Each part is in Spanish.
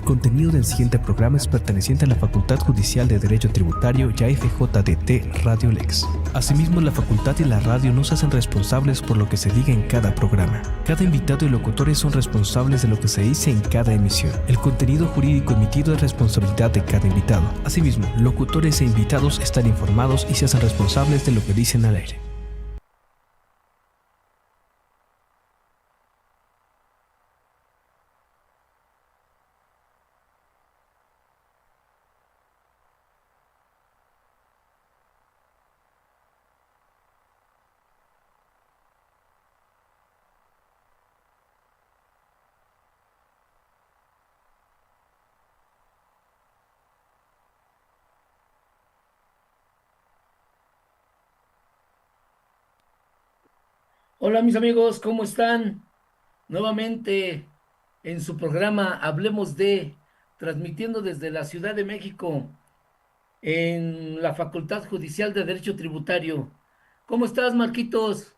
contenido del siguiente programa es perteneciente a la Facultad Judicial de Derecho Tributario y a FJDT Radio Lex. Asimismo, la facultad y la radio no se hacen responsables por lo que se diga en cada programa. Cada invitado y locutores son responsables de lo que se dice en cada emisión. El contenido jurídico emitido es responsabilidad de cada invitado. Asimismo, locutores e invitados están informados y se hacen responsables de lo que dicen al aire. Hola mis amigos, ¿cómo están? Nuevamente en su programa Hablemos de, transmitiendo desde la Ciudad de México en la Facultad Judicial de Derecho Tributario. ¿Cómo estás, Marquitos?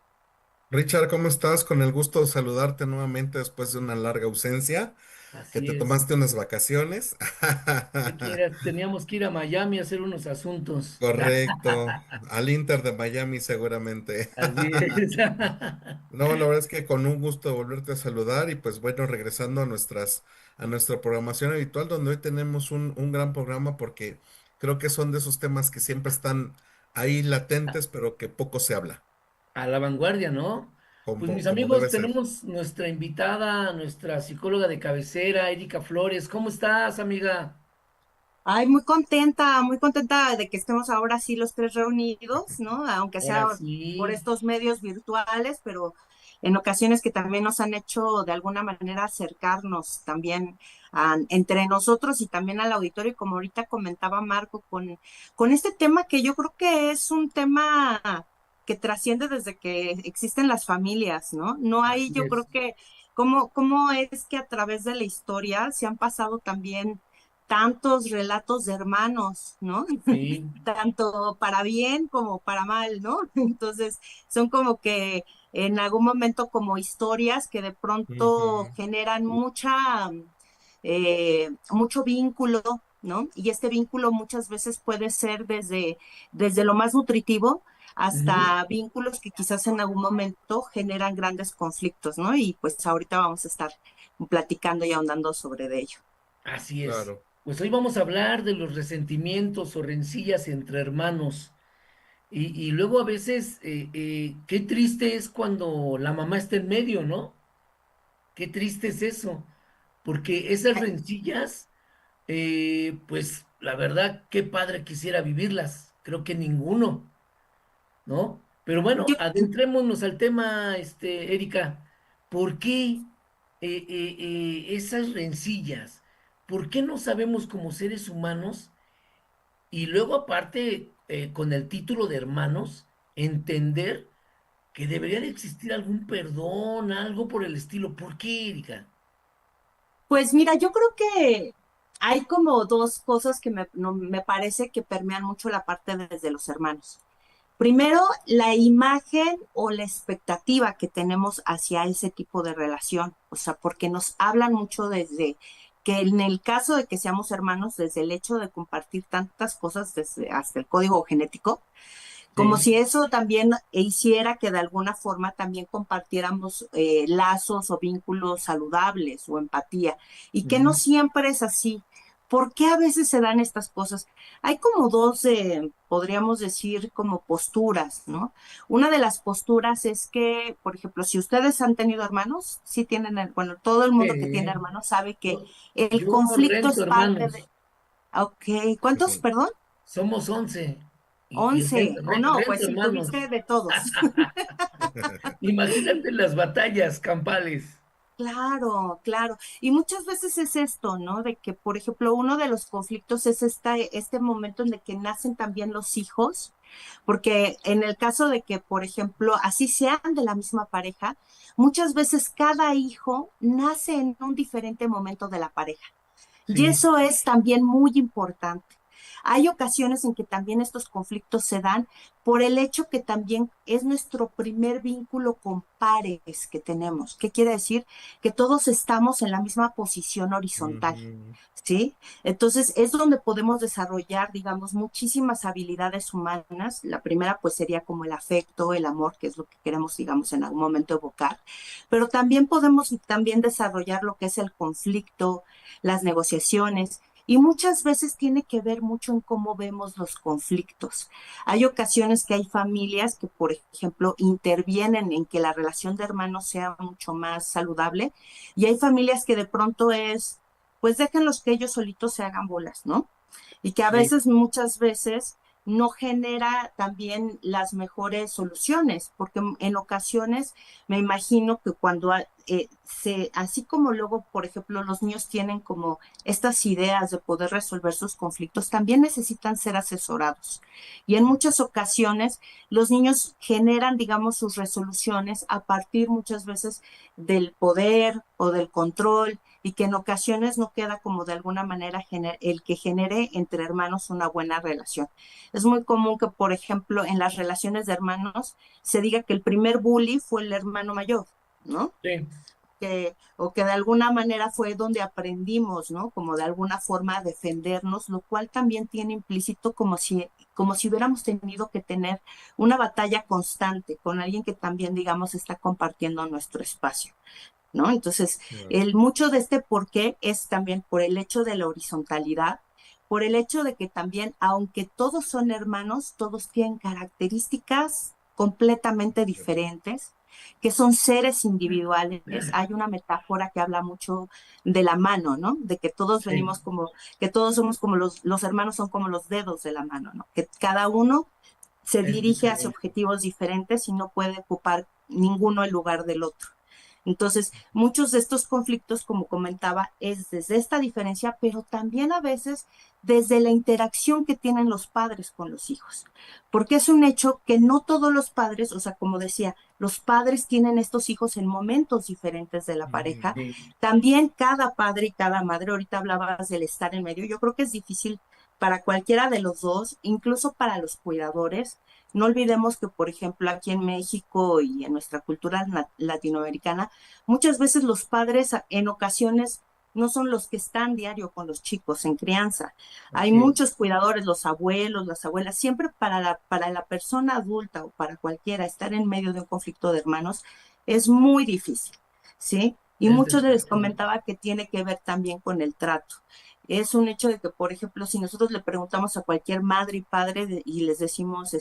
Richard, ¿cómo estás? Con el gusto de saludarte nuevamente después de una larga ausencia, que Así te es. tomaste unas vacaciones. ¿Qué quieras? Teníamos que ir a Miami a hacer unos asuntos. Correcto, al Inter de Miami seguramente. Así es. No, la verdad es que con un gusto de volverte a saludar y pues bueno, regresando a a nuestra programación habitual, donde hoy tenemos un gran programa porque creo que son de esos temas que siempre están ahí latentes, pero que poco se habla, A la vanguardia, ¿no? Pues mis como amigos, debe ser. tenemos nuestra invitada, nuestra psicóloga de cabecera, Erika Flores. ¿Cómo estás, amiga? Ay, muy contenta de que estemos ahora sí los tres reunidos, ¿no? Aunque Ahora sea por sí. estos medios virtuales, pero en ocasiones que también nos han hecho de alguna manera acercarnos también entre nosotros y también al auditorio, y como ahorita comentaba Marco, con este tema que yo creo que es un tema que trasciende desde que existen las familias, ¿no? No hay, Así yo creo es. que, cómo es que a través de la historia se han pasado también tantos relatos de hermanos, ¿no? Sí. Tanto para bien como para mal, ¿no? Entonces, son como que en algún momento como historias que de pronto Ujú. generan mucho vínculo, ¿no? Y este vínculo muchas veces puede ser desde lo más nutritivo Ujú. hasta vínculos que quizás en algún momento generan grandes conflictos, ¿no? Y pues ahorita vamos a estar platicando y ahondando sobre de ello. Así es. Claro. Pues hoy vamos a hablar de los resentimientos o rencillas entre hermanos. Y luego a veces, qué triste es cuando la mamá está en medio, ¿no? Qué triste es eso. Porque esas rencillas, pues la verdad, qué padre quisiera vivirlas. Creo que ninguno, ¿no? Pero bueno, Yo adentrémonos al tema, Erika. ¿Por qué esas rencillas? ¿Por qué no sabemos como seres humanos y luego aparte con el título de hermanos entender que debería de existir algún perdón, algo por el estilo? ¿Por qué, Erika? Pues mira, yo creo que hay como dos cosas que me parece que permean mucho la parte desde los hermanos. Primero, la imagen o la expectativa que tenemos hacia ese tipo de relación, o sea, porque nos hablan mucho desde que en el caso de que seamos hermanos, desde el hecho de compartir tantas cosas, desde hasta el código genético, como Sí. si eso también hiciera que de alguna forma también compartiéramos lazos o vínculos saludables o empatía, y que no Ujú. siempre es así. ¿Por qué a veces se dan estas cosas? Hay como dos, podríamos decir, como posturas, ¿no? Una de las posturas es que, por ejemplo, si ustedes han tenido hermanos, sí tienen, bueno, todo el mundo que tiene Sí. hermanos sabe que Yo, el yo conflicto rento es parte de, hermanos. ok, ¿cuántos, Ujú. perdón? Somos 11 y 11, o no, pues rento si tuviste hermanos. de todos. Imagínate las batallas campales. Claro, claro. Y muchas veces es esto, ¿no? De que, por ejemplo, uno de los conflictos es este momento en el que nacen también los hijos, porque en el caso de que, por ejemplo, así sean de la misma pareja, muchas veces cada hijo nace en un diferente momento de la pareja. Y Sí. eso es también muy importante. Hay ocasiones en que también estos conflictos se dan por el hecho que también es nuestro primer vínculo con pares que tenemos. ¿Qué quiere decir? Que todos estamos en la misma posición horizontal. Ujú. ¿Sí? Entonces es donde podemos desarrollar, digamos, muchísimas habilidades humanas. La primera pues sería como el afecto, el amor, que es lo que queremos, digamos, en algún momento evocar, pero también podemos también desarrollar lo que es el conflicto, las negociaciones. Y muchas veces tiene que ver mucho en cómo vemos los conflictos. Hay ocasiones que hay familias que, por ejemplo, intervienen en que la relación de hermanos sea mucho más saludable y hay familias que de pronto pues déjenlos que ellos solitos se hagan bolas, ¿no? Y que a Sí, veces, muchas veces, no genera también las mejores soluciones, porque en ocasiones me imagino que cuando así como luego, por ejemplo, los niños tienen como estas ideas de poder resolver sus conflictos, también necesitan ser asesorados. Y en muchas ocasiones los niños generan, digamos, sus resoluciones a partir muchas veces del poder o del control y que en ocasiones no queda como de alguna manera el que genere entre hermanos una buena relación. Es muy común que, por ejemplo, en las relaciones de hermanos se diga que el primer bully fue el hermano mayor, ¿no? sí, O que de alguna manera fue donde aprendimos, ¿no? Como de alguna forma a defendernos, lo cual también tiene implícito como si hubiéramos tenido que tener una batalla constante con alguien que también, digamos, está compartiendo nuestro espacio. ¿No? Entonces, Claro. mucho de este porqué es también por el hecho de la horizontalidad, por el hecho de que también, aunque todos son hermanos, todos tienen características completamente diferentes, que son seres individuales. Hay una metáfora que habla mucho de la mano, ¿no? De que todos sí, venimos que todos somos como los hermanos son como los dedos de la mano, ¿no? Que cada uno se es dirige hacia diferente. objetivos diferentes y no puede ocupar ninguno el lugar del otro. Entonces, muchos de estos conflictos, como comentaba, es desde esta diferencia, pero también a veces desde la interacción que tienen los padres con los hijos. Porque es un hecho que no todos los padres, o sea, como decía, los padres tienen estos hijos en momentos diferentes de la pareja. Ujú. Sí, También cada padre y cada madre, ahorita hablabas del estar en medio, yo creo que es difícil para cualquiera de los dos, incluso para los cuidadores. No olvidemos que, por ejemplo, aquí en México y en nuestra cultura latinoamericana, muchas veces los padres en ocasiones no son los que están diario con los chicos en crianza. Hay así es. muchos cuidadores, los abuelos, las abuelas, siempre para la persona adulta o para cualquiera estar en medio de un conflicto de hermanos es muy difícil, ¿sí? Y Es muchos les desgastante. comentaba que tiene que ver también con el trato. Es un hecho de que, por ejemplo, si nosotros le preguntamos a cualquier madre y padre y les decimos,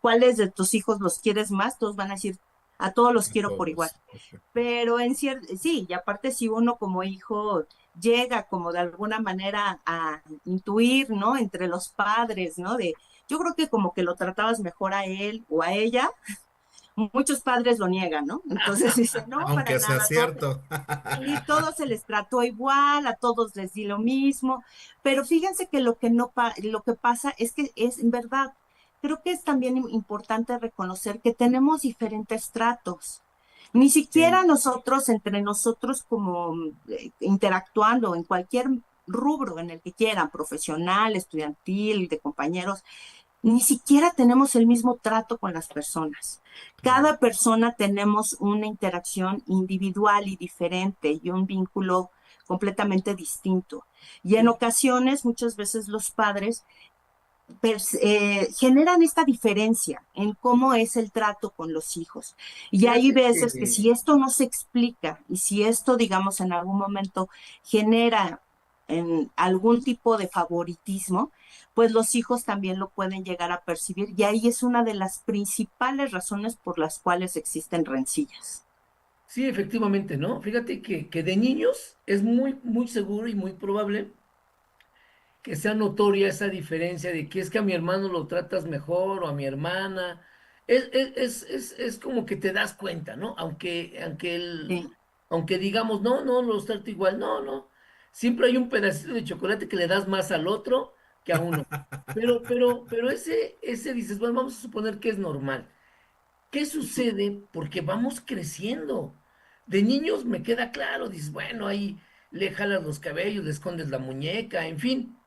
¿cuáles de tus hijos los quieres más? Todos van a decir, a todos los A quiero por igual. todos. Ok. Pero en cierto, sí, y aparte si uno como hijo llega como de alguna manera a intuir, ¿no? Entre los padres, ¿no? Yo creo que como que lo tratabas mejor a él o a ella, muchos padres lo niegan, ¿no? Entonces dicen, no, para Aunque sea nada, cierto. y todos se les trató igual, a todos les di lo mismo, pero fíjense que lo que no lo que pasa es que es en verdad, creo que es también importante reconocer que tenemos diferentes tratos. Ni siquiera Sí, nosotros, entre nosotros, como interactuando en cualquier rubro en el que quieran, profesional, estudiantil, de compañeros, ni siquiera tenemos el mismo trato con las personas. Claro. Cada persona tenemos una interacción individual y diferente y un vínculo completamente distinto. Y en sí, ocasiones, muchas veces los padres generan esta diferencia en cómo es el trato con los hijos. Y hay fíjate veces que que si esto no se explica y si esto, digamos, en algún momento genera en algún tipo de favoritismo, pues los hijos también lo pueden llegar a percibir y ahí es una de las principales razones por las cuales existen rencillas. sí, efectivamente, ¿no? Fíjate que de niños es muy, muy seguro y muy probable que sea notoria esa diferencia de que es que a mi hermano lo tratas mejor o a mi hermana. Es como que te das cuenta, ¿no? Sí, Aunque digamos, no, no, los trato igual, no, no. Siempre hay un pedacito de chocolate que le das más al otro que a uno. Pero ese dices, bueno, vamos a suponer que es normal. ¿Qué sucede? Porque vamos creciendo. De niños me queda claro, dices, bueno, ahí le jalas los cabellos, le escondes la muñeca, en fin.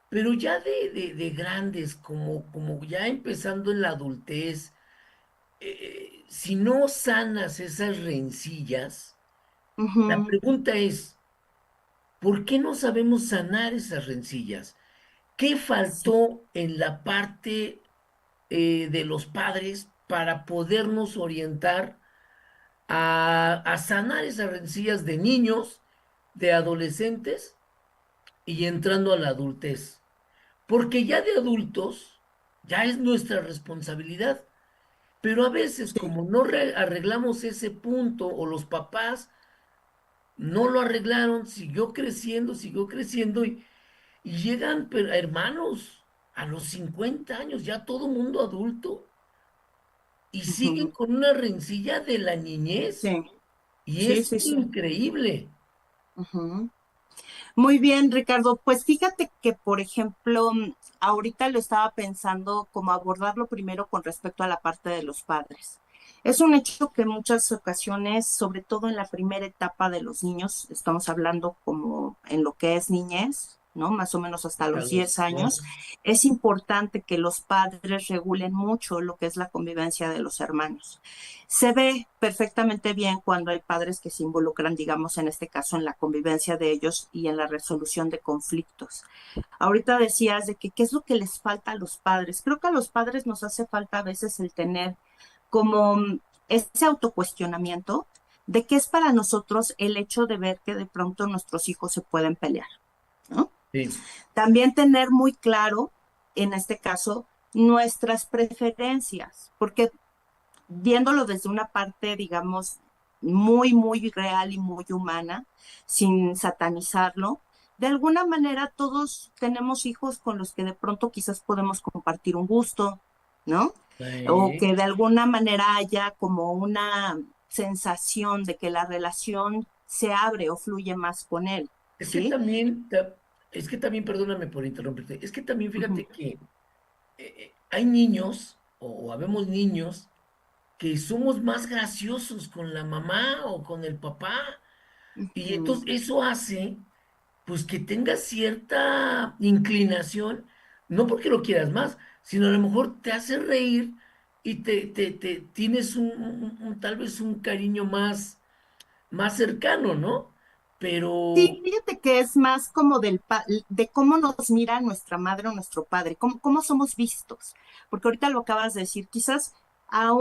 Pero ya de grandes, como ya empezando en la adultez, si no sanas esas rencillas, la Ujú, pregunta es, ¿por qué no sabemos sanar esas rencillas? ¿Qué sí, faltó en la parte de los padres para podernos orientar a sanar esas rencillas de niños, de adolescentes y entrando a la adultez? Porque ya de adultos ya es nuestra responsabilidad, pero a veces sí. como no arreglamos ese punto o los papás no lo arreglaron, siguió creciendo y llegan hermanos a los 50 años, ya todo mundo adulto, y siguen Ujú, con una rencilla de la niñez. sí, Y sí, es sí, sí. increíble. Ujú. Muy bien, Ricardo. Pues fíjate que, por ejemplo, ahorita lo estaba pensando como abordarlo primero con respecto a la parte de los padres. Es un hecho que en muchas ocasiones, sobre todo en la primera etapa de los niños, estamos hablando como en lo que es niñez, ¿no? Más o menos hasta A los los 10 años, dos. es importante que los padres regulen mucho lo que es la convivencia de los hermanos. Se ve perfectamente bien cuando hay padres que se involucran, digamos, en este caso, en la convivencia de ellos y en la resolución de conflictos. Ahorita decías de que qué es lo que les falta a los padres. Creo que a los padres nos hace falta a veces el tener como ese autocuestionamiento de qué es para nosotros el hecho de ver que de pronto nuestros hijos se pueden pelear, ¿no? Sí, También tener muy claro, en este caso, nuestras preferencias, porque viéndolo desde una parte, digamos, muy, muy real y muy humana, sin satanizarlo, de alguna manera todos tenemos hijos con los que de pronto quizás podemos compartir un gusto, ¿no? O sí. que de alguna manera haya como una sensación de que la relación se abre o fluye más con él, Es que ¿sí? también, es que también, perdóname por interrumpirte, es que también Ujú, fíjate que hay niños, o habemos niños, que somos más graciosos con la mamá o con el papá, y entonces ujú. eso hace, pues, que tengas cierta inclinación, no porque lo quieras más, sino a lo mejor te hace reír y te tienes tal vez un cariño más cercano, ¿no? Sí, Pero fíjate que es más como de cómo nos mira nuestra madre o nuestro padre, cómo somos vistos. Porque ahorita lo acabas de decir, quizás a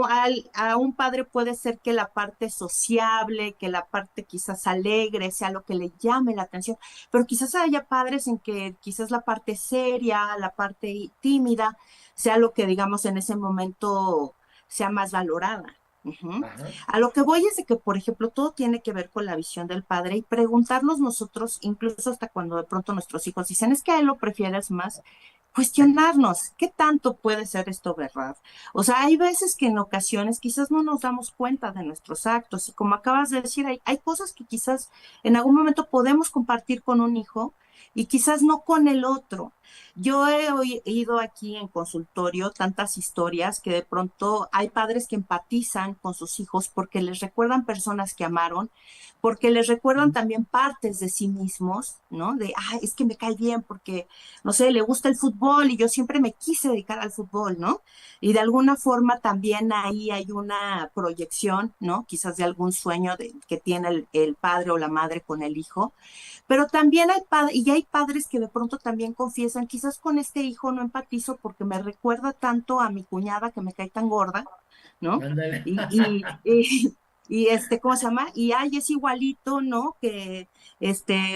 un padre puede ser que la parte sociable, que la parte quizás alegre sea lo que le llame la atención, pero quizás haya padres en que quizás la parte seria, la parte tímida, sea lo que digamos en ese momento sea más valorada. Ujú. ajá. A lo que voy es de que, por ejemplo, todo tiene que ver con la visión del padre y preguntarnos nosotros, incluso hasta cuando de pronto nuestros hijos dicen, es que a él lo prefieres más, cuestionarnos, ¿qué tanto puede ser esto verdad? O sea, hay veces que en ocasiones quizás no nos damos cuenta de nuestros actos y como acabas de decir, hay cosas que quizás en algún momento podemos compartir con un hijo y quizás no con el otro. Yo he oído aquí en consultorio tantas historias que de pronto hay padres que empatizan con sus hijos porque les recuerdan personas que amaron, porque les recuerdan también partes de sí mismos, ¿no? De, ah, es que me cae bien porque, no sé, le gusta el fútbol y yo siempre me quise dedicar al fútbol, ¿no? Y de alguna forma también ahí hay una proyección, ¿no? Quizás de algún sueño que tiene el padre o la madre con el hijo, pero también hay padres, y hay padres que de pronto también confiesan, quizás con este hijo no empatizo porque me recuerda tanto a mi cuñada que me cae tan gorda, ¿no? Ándale. Y, y, y, y ¿cómo se llama? Y ay, es igualito, ¿no? Que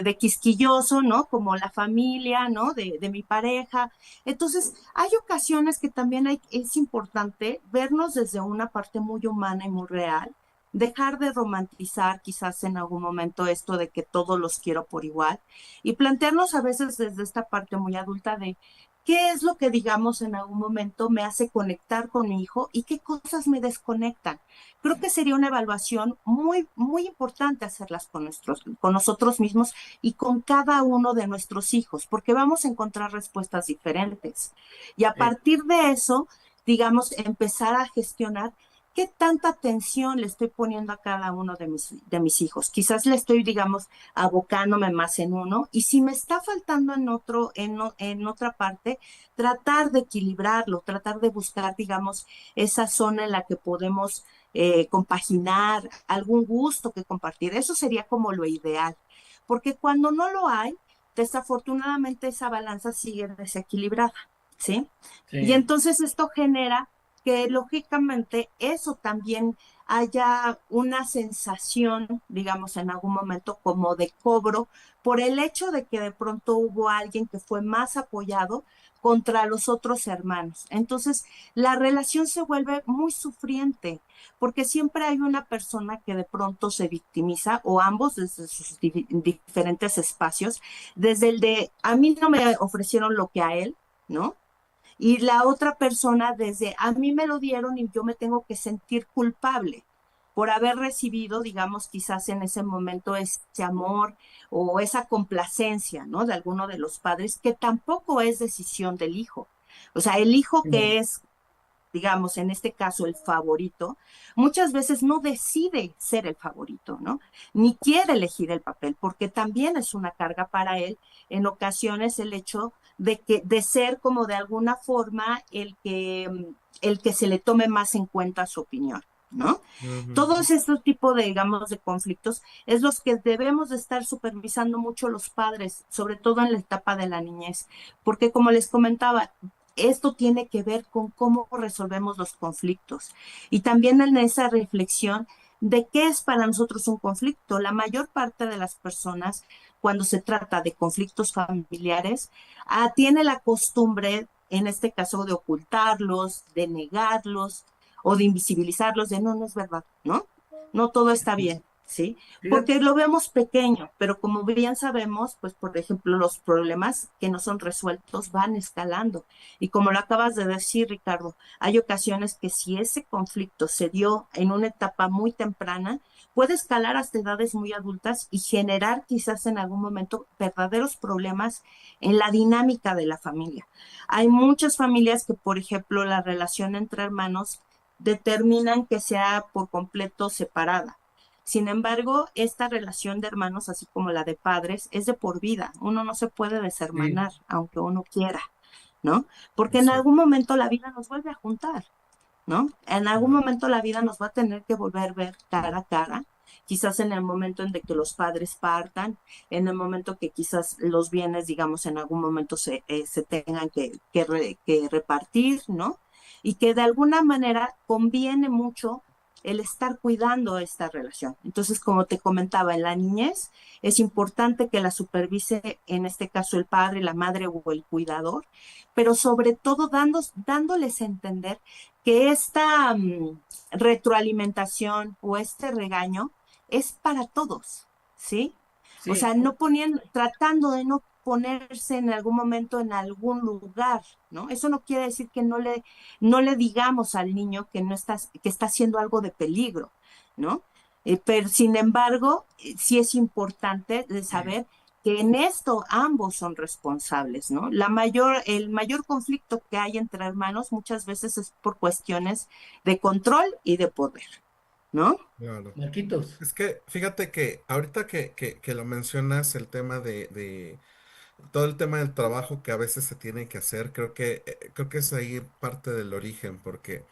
de quisquilloso, ¿no? Como la familia, ¿no? De mi pareja. Entonces, hay ocasiones que también es importante vernos desde una parte muy humana y muy real, dejar de romantizar quizás en algún momento esto de que todos los quiero por igual y plantearnos a veces desde esta parte muy adulta de qué es lo que digamos en algún momento me hace conectar con mi hijo y qué cosas me desconectan. Creo que sería una evaluación muy, muy importante hacerlas con nosotros mismos y con cada uno de nuestros hijos, porque vamos a encontrar respuestas diferentes. Y a Eh, partir de eso, digamos, empezar a gestionar. ¿qué tanta atención le estoy poniendo a cada uno de mis hijos? Quizás le estoy, digamos, abocándome más en uno y si me está faltando en otro, en otra parte, tratar de equilibrarlo, tratar de buscar, digamos, esa zona en la que podemos compaginar, algún gusto que compartir. Eso sería como lo ideal, porque cuando no lo hay, desafortunadamente esa balanza sigue desequilibrada, ¿sí? Y Sí, entonces esto genera que lógicamente eso también haya una sensación, digamos, en algún momento como de cobro por el hecho de que de pronto hubo alguien que fue más apoyado contra los otros hermanos. Entonces, la relación se vuelve muy sufriente, porque siempre hay una persona que de pronto se victimiza, o ambos desde sus diferentes espacios, desde el de a mí no me ofrecieron lo que a él, ¿no? Y la otra persona desde a mí me lo dieron y yo me tengo que sentir culpable por haber recibido, digamos, quizás en ese momento ese amor o esa complacencia, ¿no? De alguno de los padres, que tampoco es decisión del hijo. O sea, el hijo sí, que es, digamos, en este caso el favorito, muchas veces no decide ser el favorito, ¿no? Ni quiere elegir el papel, porque también es una carga para él en ocasiones el hecho de ser como de alguna forma el que se le tome más en cuenta su opinión, ¿no? Ujú. Todos estos tipos de, digamos, de conflictos es los que debemos de estar supervisando mucho los padres, sobre todo en la etapa de la niñez, porque como les comentaba, esto tiene que ver con cómo resolvemos los conflictos y también en esa reflexión de qué es para nosotros un conflicto. La mayor parte de las personas, cuando se trata de conflictos familiares, tiene la costumbre, en este caso, de ocultarlos, de negarlos o de invisibilizarlos, de no, no es verdad, ¿no? No todo está bien, ¿sí? fíjate, Porque lo vemos pequeño, pero como bien sabemos, pues por ejemplo, los problemas que no son resueltos van escalando. Y como lo acabas de decir, Ricardo, hay ocasiones que si ese conflicto se dio en una etapa muy temprana, puede escalar hasta edades muy adultas y generar quizás en algún momento verdaderos problemas en la dinámica de la familia. Hay muchas familias que, por ejemplo, la relación entre hermanos determinan que sea por completo separada. Sin embargo, esta relación de hermanos, así como la de padres, es de por vida. Uno no se puede sí, deshermanar, aunque uno quiera, ¿no? Porque en Exacto. algún momento la vida nos vuelve a juntar, ¿no? En algún Claro. momento la vida nos va a tener que volver a ver cara a cara, quizás en el momento en de que los padres partan, en el momento que quizás los bienes, digamos, en algún momento se tengan que repartir, ¿no? Y que de alguna manera conviene mucho el estar cuidando esta relación. Entonces, como te comentaba, en la niñez es importante que la supervise, en este caso, el padre, la madre o el cuidador, pero sobre todo dándoles a entender que esta retroalimentación o este regaño es para todos, ¿sí? O sí, sea, no poniendo, tratando de no ponerse en algún momento en algún lugar, ¿no? Eso no quiere decir que no le digamos al niño que no está, que está haciendo algo de peligro, ¿no? Pero sin embargo, sí es importante de saber que en esto ambos son responsables, ¿no? El mayor conflicto que hay entre hermanos muchas veces es por cuestiones de control y de poder, ¿no? Claro. Marquitos. Es que fíjate que ahorita que lo mencionas, el tema de todo el tema del trabajo que a veces se tiene que hacer, creo que es ahí parte del origen, porque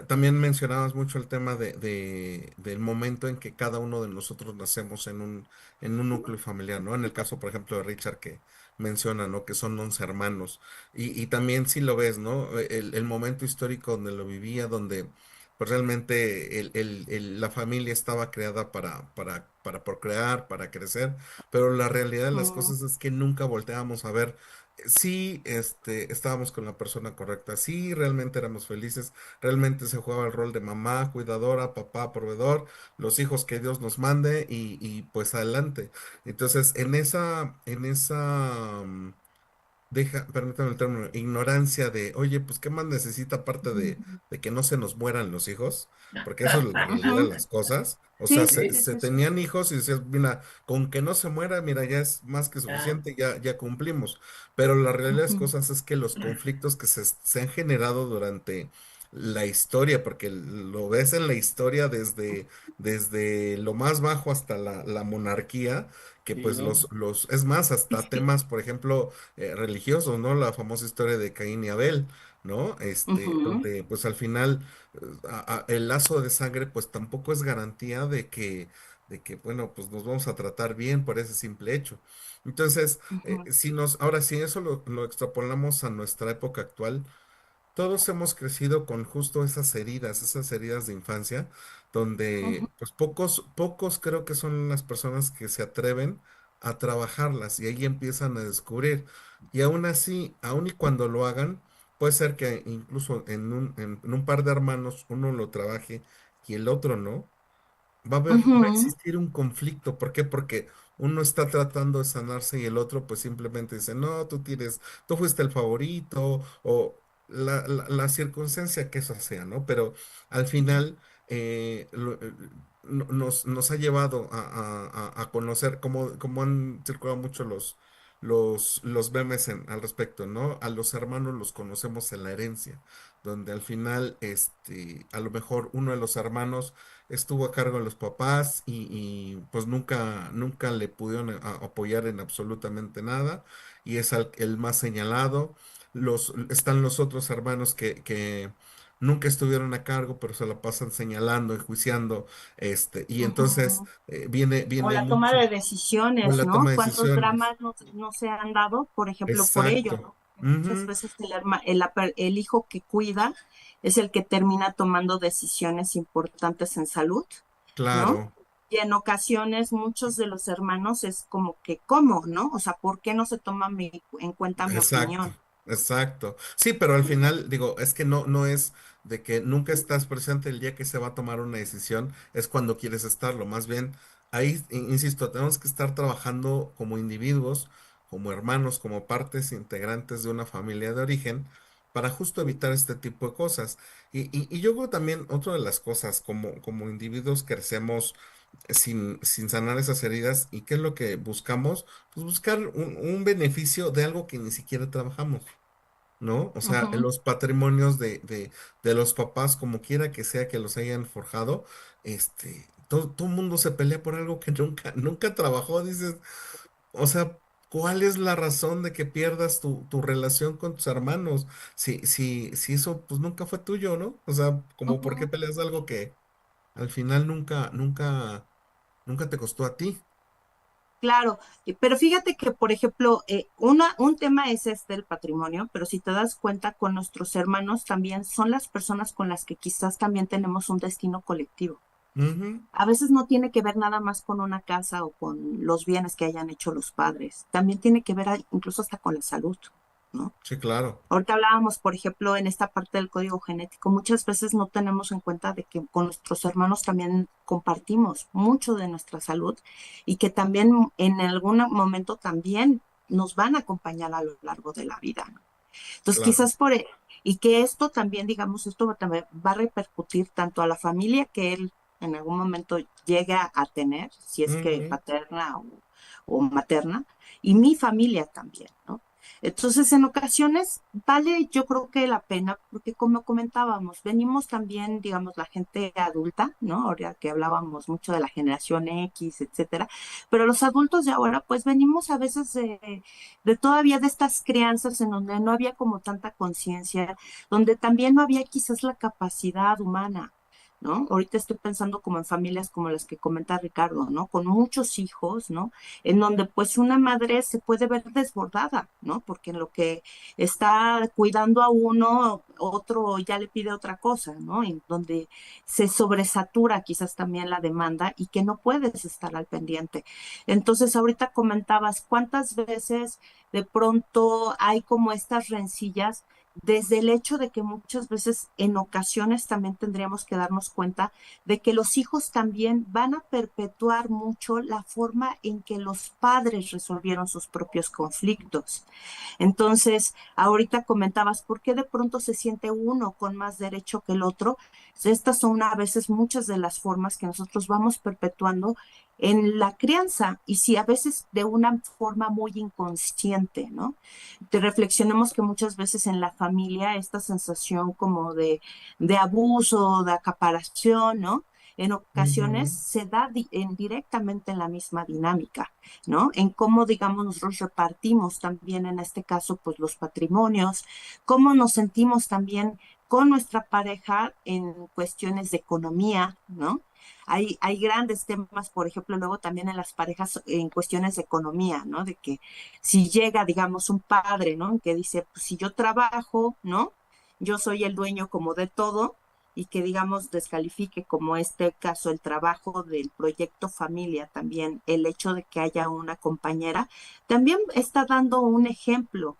también mencionabas mucho el tema del momento en que cada uno de nosotros nacemos en un núcleo familiar, ¿no? En el caso, por ejemplo, de Richard que menciona, ¿no? Que son 11 hermanos. Y también si lo ves, ¿no? El momento histórico donde lo vivía, donde pues realmente la familia estaba creada para procrear, para crecer, pero la realidad de las Mm, cosas es que nunca volteábamos a ver si estábamos con la persona correcta, si realmente éramos felices. Realmente se jugaba el rol de mamá, cuidadora, papá, proveedor, los hijos que Dios nos mande y pues adelante. Entonces, permítame el término, ignorancia de, oye, pues, ¿qué más necesita aparte de que no se nos mueran los hijos? Porque eso es la realidad de ujú. las cosas. O sea, Sí, sí, se, Sí, sí, se sí, sí. tenían hijos y decías, mira, con que no se muera, mira, ya es más que ya, suficiente, ya cumplimos. Pero la realidad de las Ujú, cosas es que los conflictos que se han generado durante la historia, porque lo ves en la historia desde lo más bajo hasta la monarquía, que pues Sí, es más, Sí, hasta sí. temas, por ejemplo, religiosos, ¿no? La famosa historia de Caín y Abel, ¿no? Ujú, Donde pues al final el lazo de sangre pues tampoco es garantía bueno, pues nos vamos a tratar bien por ese simple hecho. Entonces, ujú, ahora si eso lo extrapolamos a nuestra época actual, todos hemos crecido con justo esas heridas de infancia, ujú, donde pues pocos creo que son las personas que se atreven a trabajarlas y ahí empiezan a descubrir. Y aún así, aun y cuando lo hagan, puede ser que incluso en un par de hermanos uno lo trabaje y el otro no. Va a ujú, existir un conflicto. ¿Por qué? Porque uno está tratando de sanarse y el otro pues simplemente dice, no, tú fuiste el favorito o la circunstancia que eso sea, ¿no? Pero al final nos ha llevado a conocer, como han circulado mucho los memes al respecto, ¿no? A los hermanos los conocemos en la herencia, donde al final, a lo mejor uno de los hermanos estuvo a cargo de los papás pues nunca le pudieron apoyar en absolutamente nada y es el más señalado. Están los otros hermanos que nunca estuvieron a cargo, pero se la pasan señalando, enjuiciando, y entonces ujú. O viene la toma mucho de con decisiones, la toma ¿no? de ¿Cuántos decisiones. dramas no se han dado, por ejemplo, por ello, Exacto. ¿no? Que muchas Ujú, veces el hijo que cuida es el que termina tomando decisiones importantes en salud, ¿no? claro. Y en ocasiones muchos de los hermanos es como que, ¿cómo, no? O sea, ¿por qué no se toma en cuenta mi Exacto, opinión? exacto. Sí, pero al final, digo, es que no es de que nunca estás presente el día que se va a tomar una decisión, es cuando quieres estarlo. Más bien, ahí, insisto, tenemos que estar trabajando como individuos, como hermanos, como partes integrantes de una familia de origen, para justo evitar este tipo de cosas. Y yo creo también, otra de las cosas, como individuos crecemos sin sanar esas heridas. ¿Y qué es lo que buscamos? Pues buscar un beneficio de algo que ni siquiera trabajamos, ¿no? O sea, Ujú, los patrimonios de los papás, como quiera que sea que los hayan forjado, todo el mundo se pelea por algo que nunca trabajó. Dices, o sea, ¿cuál es la razón de que pierdas tu relación con tus hermanos? Si eso pues nunca fue tuyo, ¿no? O sea, como por qué ujú. peleas algo que al final nunca te costó a ti. Claro, pero fíjate que, por ejemplo, un tema es este el patrimonio, pero si te das cuenta, con nuestros hermanos también son las personas con las que quizás también tenemos un destino colectivo. Ujú, A veces no tiene que ver nada más con una casa o con los bienes que hayan hecho los padres, también tiene que ver incluso hasta con la salud, ¿no? sí, claro. Ahorita hablábamos, por ejemplo, en esta parte del código genético, muchas veces no tenemos en cuenta de que con nuestros hermanos también compartimos mucho de nuestra salud y que también en algún momento también nos van a acompañar a lo largo de la vida, ¿no? Entonces, Claro. y que esto también, digamos, esto también va a repercutir tanto a la familia que él en algún momento llega a tener, si es que Ujú, paterna o materna, y mi familia también, ¿no? Entonces, en ocasiones vale, yo creo que la pena, porque como comentábamos, venimos también, digamos, la gente adulta, ¿no? Ahora que hablábamos mucho de la generación X, etcétera, pero los adultos de ahora, pues venimos a veces de todavía de estas crianzas en donde no había como tanta conciencia, donde también no había quizás la capacidad humana. ¿No? Ahorita estoy pensando como en familias como las que comenta Ricardo, ¿no? Con muchos hijos, ¿no? En donde pues una madre se puede ver desbordada, ¿no? Porque en lo que está cuidando a uno, otro ya le pide otra cosa, ¿no? En donde se sobresatura quizás también la demanda y que no puedes estar al pendiente. Entonces, ahorita comentabas cuántas veces de pronto hay como estas rencillas desde el hecho de que muchas veces en ocasiones también tendríamos que darnos cuenta de que los hijos también van a perpetuar mucho la forma en que los padres resolvieron sus propios conflictos. Entonces, ahorita comentabas, ¿por qué de pronto se siente uno con más derecho que el otro? Estas son a veces muchas de las formas que nosotros vamos perpetuando en la crianza y si a veces de una forma muy inconsciente, ¿no? Te reflexionemos que muchas veces en la familia esta sensación como de abuso, de acaparación, ¿no? En ocasiones Ujú. se da directamente en la misma dinámica, ¿no? En cómo, digamos, nosotros repartimos también en este caso, pues los patrimonios, cómo nos sentimos también con nuestra pareja en cuestiones de economía, ¿no? Hay grandes temas, por ejemplo, luego también en las parejas en cuestiones de economía, ¿no? De que si llega, digamos, un padre, ¿no? Que dice, pues si yo trabajo, ¿no? Yo soy el dueño como de todo y que, digamos, descalifique como este caso el trabajo del proyecto familia, también el hecho de que haya una compañera, también está dando un ejemplo,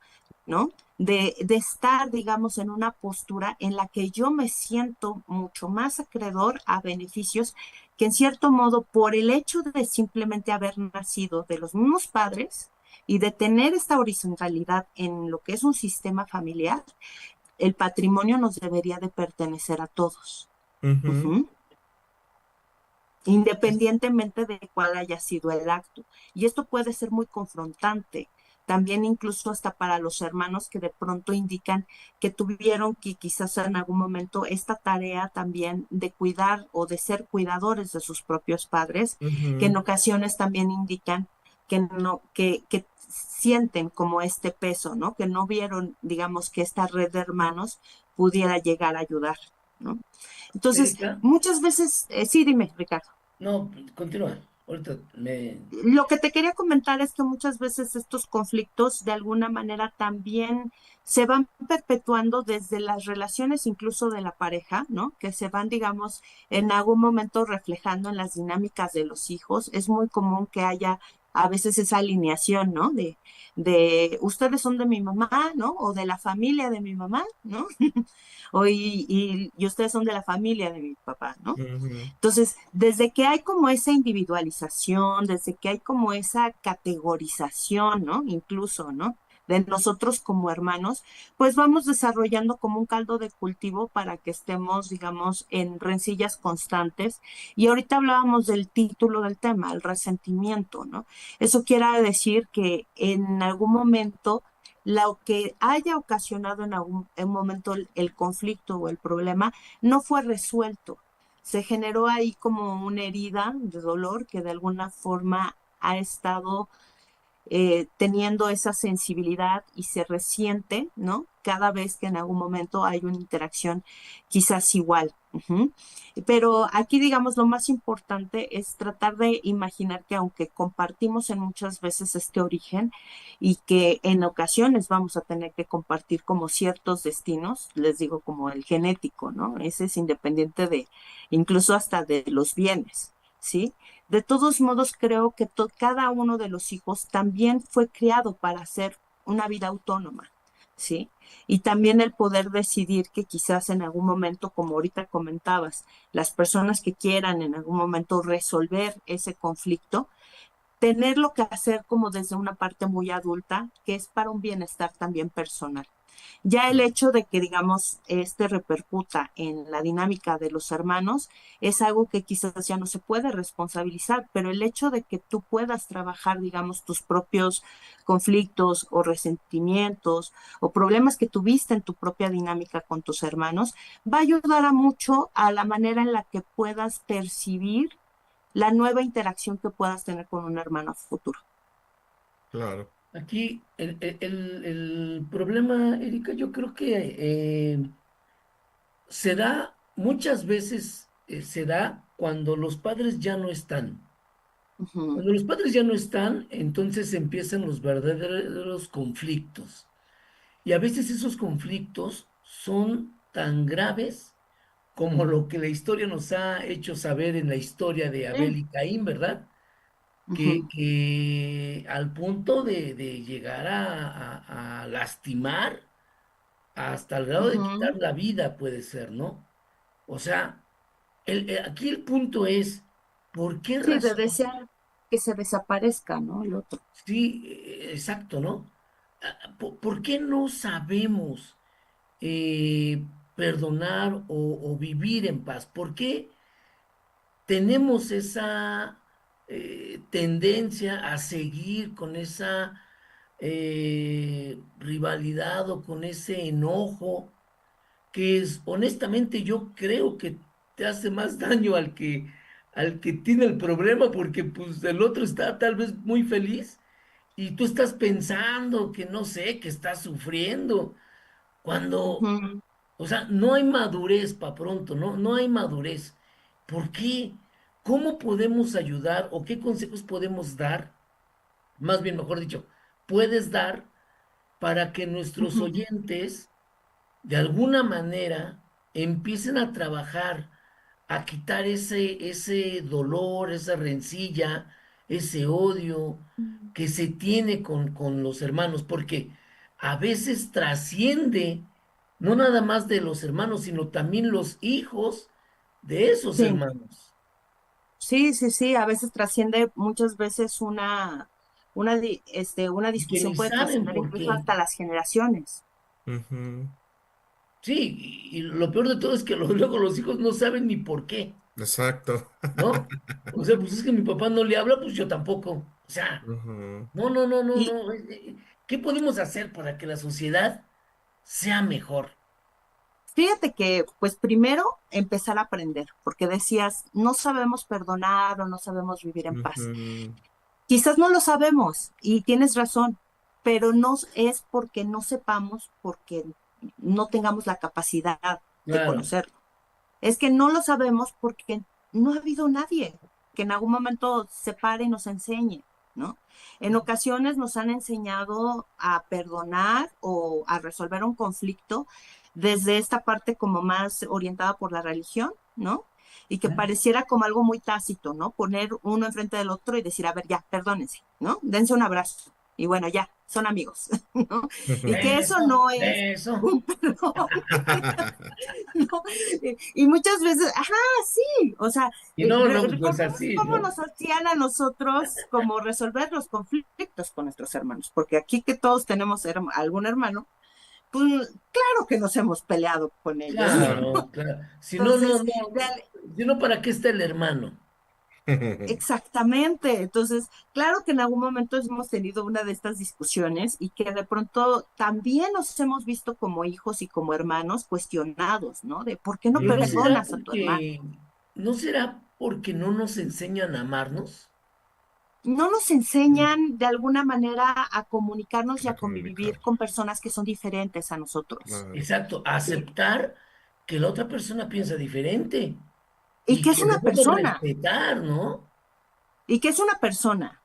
¿no? De estar, digamos, en una postura en la que yo me siento mucho más acreedor a beneficios que en cierto modo, por el hecho de simplemente haber nacido de los mismos padres y de tener esta horizontalidad en lo que es un sistema familiar, el patrimonio nos debería de pertenecer a todos. Ujú. Ujú. Independientemente de cuál haya sido el acto. Y esto puede ser muy confrontante, también incluso hasta para los hermanos que de pronto indican que tuvieron que quizás en algún momento esta tarea también de cuidar o de ser cuidadores de sus propios padres, que en Ujú. ocasiones también indican que no, que sienten como este peso, ¿no? Que no vieron, digamos, que esta red de hermanos pudiera llegar a ayudar, ¿no? Entonces, Erika, muchas veces, sí, dime, Ricardo. no, continúa. Ahorita me... Lo que te quería comentar es que muchas veces estos conflictos de alguna manera también se van perpetuando desde las relaciones incluso de la pareja, ¿no? Que se van, digamos, en algún momento reflejando en las dinámicas de los hijos. Es muy común que haya a veces esa alineación, ¿no? De ustedes son de mi mamá, ¿no? O de la familia de mi mamá, ¿no? Y ustedes son de la familia de mi papá, ¿no? Ujú. Entonces, desde que hay como esa individualización, desde que hay como esa categorización, ¿no? Incluso, ¿no? De nosotros como hermanos, pues vamos desarrollando como un caldo de cultivo para que estemos, digamos, en rencillas constantes. Y ahorita hablábamos del título del tema, el resentimiento, ¿no? Eso quiere decir que en algún momento lo que haya ocasionado en algún en un momento el conflicto o el problema no fue resuelto, se generó ahí como una herida de dolor que de alguna forma ha estado teniendo esa sensibilidad y se resiente, ¿no? Cada vez que en algún momento hay una interacción quizás igual. Ujú. Pero aquí, digamos, lo más importante es tratar de imaginar que aunque compartimos en muchas veces este origen y que en ocasiones vamos a tener que compartir como ciertos destinos, les digo como el genético, ¿no? Ese es independiente de incluso hasta de los bienes, ¿sí? De todos modos, creo que cada uno de los hijos también fue criado para hacer una vida autónoma, ¿sí? Y también el poder decidir que quizás en algún momento, como ahorita comentabas, las personas que quieran en algún momento resolver ese conflicto, tenerlo que hacer como desde una parte muy adulta, que es para un bienestar también personal. Ya el hecho de que, digamos, este repercuta en la dinámica de los hermanos es algo que quizás ya no se puede responsabilizar, pero el hecho de que tú puedas trabajar, digamos, tus propios conflictos o resentimientos o problemas que tuviste en tu propia dinámica con tus hermanos, va a ayudar a mucho a la manera en la que puedas percibir la nueva interacción que puedas tener con un hermano a futuro. Claro. Aquí el problema, Erika, yo creo que se da, muchas veces se da cuando los padres ya no están. Ujú, Cuando los padres ya no están, entonces empiezan los verdaderos conflictos. Y a veces esos conflictos son tan graves como lo que la historia nos ha hecho saber en la historia de Abel sí, y Caín, ¿verdad? ujú, Que al punto de llegar a lastimar hasta el grado de quitar ujú. la vida puede ser, ¿no? O sea, aquí el punto es, ¿por qué Sí, de razón? desear que se desaparezca, ¿no? El otro. Sí, exacto, ¿no? ¿Por qué no sabemos perdonar o vivir en paz? ¿Por qué tenemos esa tendencia a seguir con esa rivalidad o con ese enojo que es, honestamente yo creo que te hace más daño al que tiene el problema porque pues el otro está tal vez muy feliz y tú estás pensando que no sé, que estás sufriendo, cuando, Ujú, o sea, no hay madurez para pronto, ¿no? No hay madurez. ¿Por qué? ¿Cómo podemos ayudar o qué consejos podemos dar? Más bien, mejor dicho, puedes dar para que nuestros ujú. oyentes de alguna manera empiecen a trabajar, a quitar ese dolor, esa rencilla, ese odio que se tiene con los hermanos, porque a veces trasciende, no nada más de los hermanos, sino también los hijos de esos Sí, hermanos. sí, sí, sí, a veces trasciende, muchas veces una Y que discusión ni puede saben trascender por incluso qué. hasta las generaciones. Ujú. Sí, y lo peor de todo es que luego los hijos no saben ni por qué. Exacto. ¿No? O sea, pues es que mi papá no le habla, pues yo tampoco. O sea, Ujú. no, no, no, no, Y no. ¿Qué podemos hacer para que la sociedad sea mejor? fíjate que, pues primero empezar a aprender, porque decías, no sabemos perdonar o no sabemos vivir en paz. Ujú. Quizás no lo sabemos y tienes razón, pero no es porque no sepamos, porque no tengamos la capacidad de Claro, conocerlo. Es que no lo sabemos porque no ha habido nadie que en algún momento se pare y nos enseñe, ¿no? En ocasiones nos han enseñado a perdonar o a resolver un conflicto desde esta parte como más orientada por la religión, ¿no? Y que pareciera como algo muy tácito, ¿no? Poner uno enfrente del otro y decir, a ver, ya, perdónense, ¿no? Dense un abrazo. Y bueno, ya, son amigos, ¿no? Y que eso no es eso. un perdón. ¿No? Y muchas veces, ajá, sí, o sea, Y no, no, pues no es recordemos así, cómo ¿no? nos hacían a nosotros como resolver los conflictos con nuestros hermanos, porque aquí que todos tenemos algún hermano, pues claro que nos hemos peleado con ellos, ¿no? Claro, claro. Si no, no, Entonces, no. de- Si no, ¿para qué está el hermano? exactamente, entonces, claro que en algún momento hemos tenido una de estas discusiones y que de pronto también nos hemos visto como hijos y como hermanos cuestionados, ¿no? De por qué no Pero perdonas a tu hermano. no será porque no nos enseñan a amarnos? No nos enseñan de alguna manera a comunicarnos y A a comunicar. convivir con personas que son diferentes a nosotros. Claro. Exacto, a aceptar que la otra persona piensa diferente Y y que es que una debemos persona, respetar, ¿no? y que es una persona,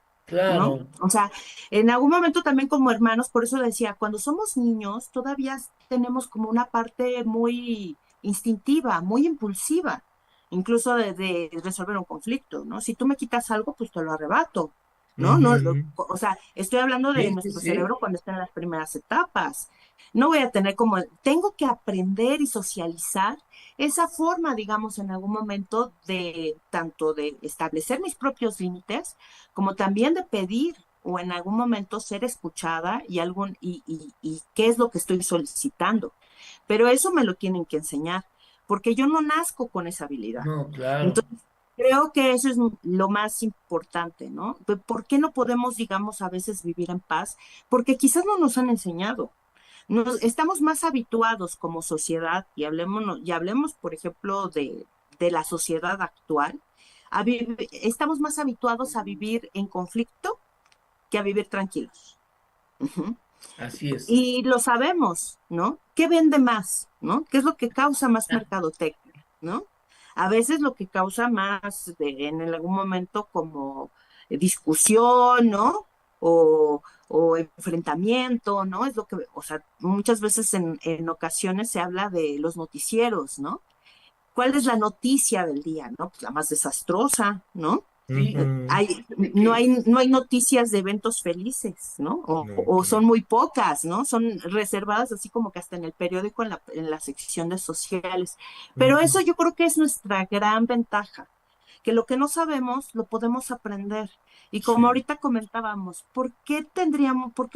¿no? Claro, O sea, en algún momento también como hermanos, por eso decía, cuando somos niños todavía tenemos como una parte muy instintiva, muy impulsiva, incluso de resolver un conflicto, ¿no? Si tú me quitas algo, pues te lo arrebato. ¿No? No, Ujú. o sea, estoy hablando de sí, sí, nuestro sí. cerebro cuando está en las primeras etapas. No voy a tener como, tengo que aprender y socializar esa forma, digamos, en algún momento de tanto de establecer mis propios límites, como también de pedir o en algún momento ser escuchada y qué es lo que estoy solicitando. Pero eso me lo tienen que enseñar, porque yo no nazco con esa habilidad. No, claro. Entonces, creo que eso es lo más importante, ¿no? ¿Por qué no podemos, digamos, a veces vivir en paz? Porque quizás no nos han enseñado. Estamos más habituados como sociedad, y hablemos, por ejemplo, de la sociedad actual, estamos más habituados a vivir en conflicto que a vivir tranquilos. Ujú. Así es. Y lo sabemos, ¿no? ¿Qué vende más, ¿no? ¿Qué es lo que causa más mercadotecnia, ¿no? A veces lo que causa más en algún momento como discusión, ¿no? O enfrentamiento, ¿no? Es lo que, o sea, muchas veces en ocasiones se habla de los noticieros, ¿no? ¿Cuál es la noticia del día, no? Pues la más desastrosa, ¿no? Sí, Ujú. que, No hay noticias de eventos felices, ¿no? No, O claro. son muy pocas, ¿no? Son reservadas así como que hasta en el periódico, en la sección de sociales. Pero Ujú. eso yo creo que es nuestra gran ventaja, que lo que no sabemos lo podemos aprender. Y como Sí. ahorita comentábamos, por qué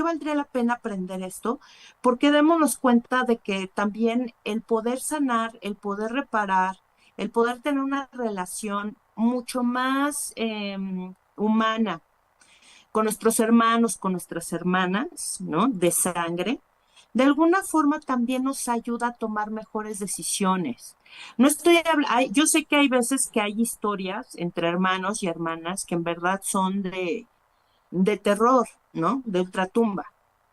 valdría la pena aprender esto? Porque démonos cuenta de que también el poder sanar, el poder reparar, el poder tener una relación mucho más humana, con nuestros hermanos, con nuestras hermanas, ¿no? De sangre, de alguna forma también nos ayuda a tomar mejores decisiones. No estoy hablando, yo sé que hay veces que hay historias entre hermanos y hermanas que en verdad son de terror, ¿no? De ultratumba,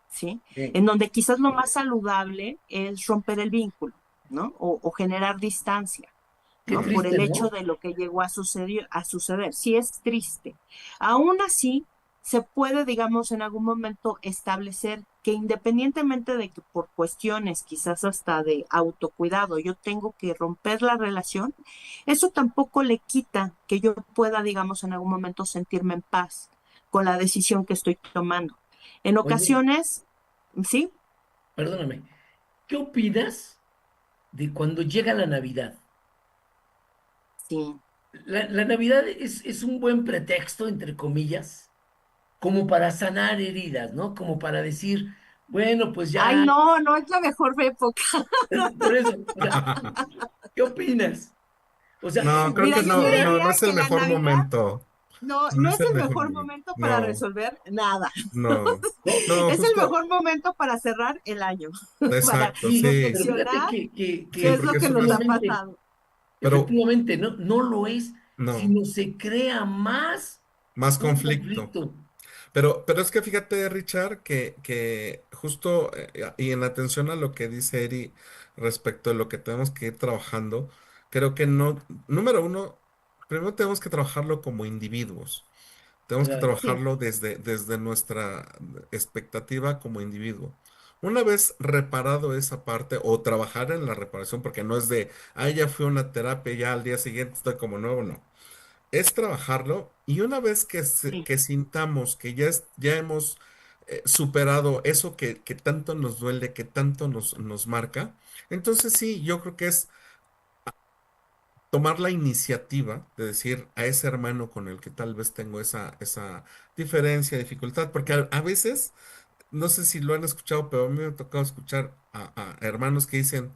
¿sí? Sí. En donde quizás lo más saludable es romper el vínculo, ¿no? O generar distancia, Qué ¿no? Por triste, el hecho ¿no? de lo que llegó a suceder. Sí es triste. Aún así, se puede, digamos, en algún momento establecer que independientemente de que por cuestiones quizás hasta de autocuidado yo tengo que romper la relación, eso tampoco le quita que yo pueda, digamos, en algún momento sentirme en paz con la decisión que estoy tomando. En Oye, ocasiones, ¿sí? perdóname, ¿qué opinas de cuando llega la Navidad? Sí. La Navidad es un buen pretexto, entre comillas, como para sanar heridas, ¿no? Como para decir, bueno, pues Ay, ya, no, no es la mejor época. por eso, o sea, ¿qué opinas? O sea, No, creo Mira, que yo te no, considera, no, no diría es el que la mejor Navidad momento. No no es es el el mejor mejor momento. momento para No, resolver nada. no, ¿no? no, Es el justo, mejor momento para cerrar el año, para exacto, Sí, sí, pero fíjate reflexionar sí, qué es porque lo es que una, nos ha efectivamente, pasado. pero efectivamente, no, no lo es, no, sino se crea más más un conflicto. conflicto. Pero es que fíjate, Richard, que justo y en atención a lo que dice Eri respecto a lo que tenemos que ir trabajando, creo que no, número uno, primero tenemos que trabajarlo como individuos. Tenemos que Claro. Sí, trabajarlo desde nuestra expectativa como individuo. Una vez reparado esa parte o trabajar en la reparación, porque no es de, ah, ya fui a una terapia, ya al día siguiente estoy como nuevo, no. Es trabajarlo y una vez sí, que sintamos que ya hemos superado eso que tanto nos duele, que tanto nos marca, entonces sí, yo creo que es tomar la iniciativa de decir a ese hermano con el que tal vez tengo esa diferencia, dificultad, porque a veces, no sé si lo han escuchado, pero a mí me ha tocado escuchar a hermanos que dicen,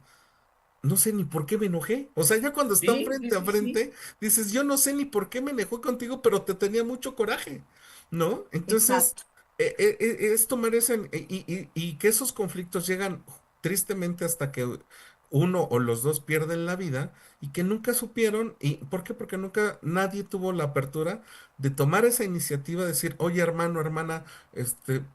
no sé ni por qué me enojé. O sea, ya cuando están Sí, sí, frente a sí, sí. frente, dices, yo no sé ni por qué me enojé contigo, pero te tenía mucho coraje, ¿no? Entonces, exacto, es tomar eso y que esos conflictos llegan tristemente hasta que uno o los dos pierden la vida y que nunca supieron, ¿y por qué? Porque nunca nadie tuvo la apertura de tomar esa iniciativa, de decir, oye, hermano, hermana,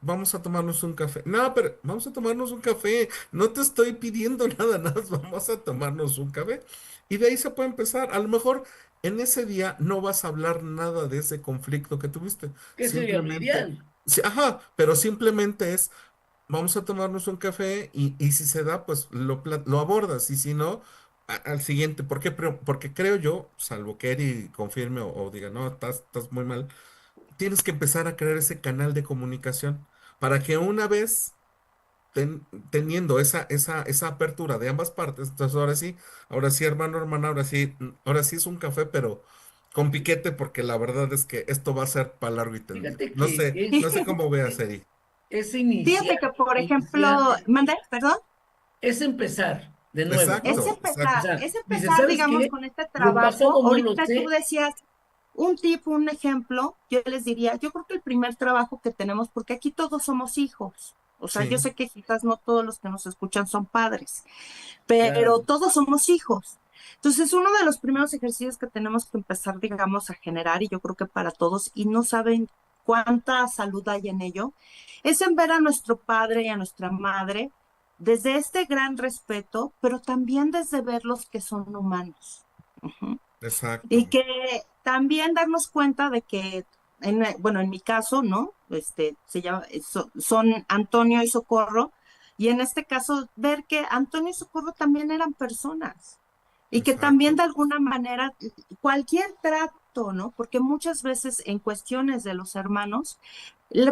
vamos a tomarnos un café. No, pero vamos a tomarnos un café. No te estoy pidiendo nada, nada, más vamos a tomarnos un café. Y de ahí se puede empezar. A lo mejor en ese día no vas a hablar nada de ese conflicto que tuviste. Que sería lo Simplemente, ideal. sí, ajá, pero simplemente es, vamos a tomarnos un café y si se da, pues lo abordas. Y si no, al siguiente. ¿Por qué? Porque creo yo, salvo que Eri confirme o diga, no, estás muy mal, tienes que empezar a crear ese canal de comunicación para que una vez teniendo esa apertura de ambas partes. Entonces ahora sí, hermano, hermana, ahora sí es un café, pero con piquete, porque la verdad es que esto va a ser para largo y tendido. Fíjate No que sé, no sé cómo veas, Eri. es fíjate que, por iniciar, ejemplo, manda, perdón, es empezar de nuevo, ¿no? O Exacto. sea, es dice, empezar, ¿sabes digamos, qué? con este Lo trabajo. pasado no lo Ahorita tú sé. decías un tip, un ejemplo, yo les diría, yo creo que el primer trabajo que tenemos, porque aquí todos somos hijos, o sea, yo Sí, sé que quizás no todos los que nos escuchan son padres, pero Claro. todos somos hijos. Entonces, uno de los primeros ejercicios que tenemos que empezar, digamos, a generar, y yo creo que para todos, y no saben cuánta salud hay en ello, es en ver a nuestro padre y a nuestra madre desde este gran respeto, pero también desde verlos que son humanos. Ujú. Y exacto. que también darnos cuenta de que, bueno, en mi caso, ¿no? Se llama, son Antonio y Socorro, y en este caso ver que Antonio y Socorro también eran personas, y que también Exacto. de alguna manera cualquier trato, ¿no? Porque muchas veces en cuestiones de los hermanos,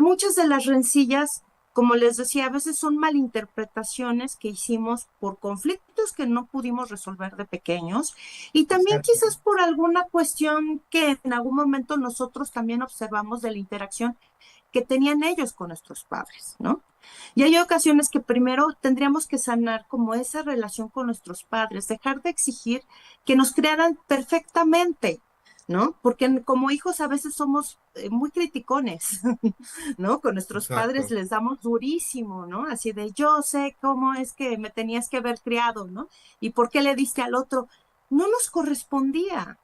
muchas de las rencillas, como les decía, a veces son malinterpretaciones que hicimos por conflictos que no pudimos resolver de pequeños y también Exacto. quizás por alguna cuestión que en algún momento nosotros también observamos de la interacción que tenían ellos con nuestros padres, ¿no? Y hay ocasiones que primero tendríamos que sanar como esa relación con nuestros padres, dejar de exigir que nos crearan perfectamente, ¿no? Porque como hijos a veces somos muy criticones, ¿no? Con nuestros padres Exacto. les damos durísimo, ¿no? Así de yo sé cómo es que me tenías que haber criado, ¿no? ¿Y por qué le diste al otro? No nos correspondía,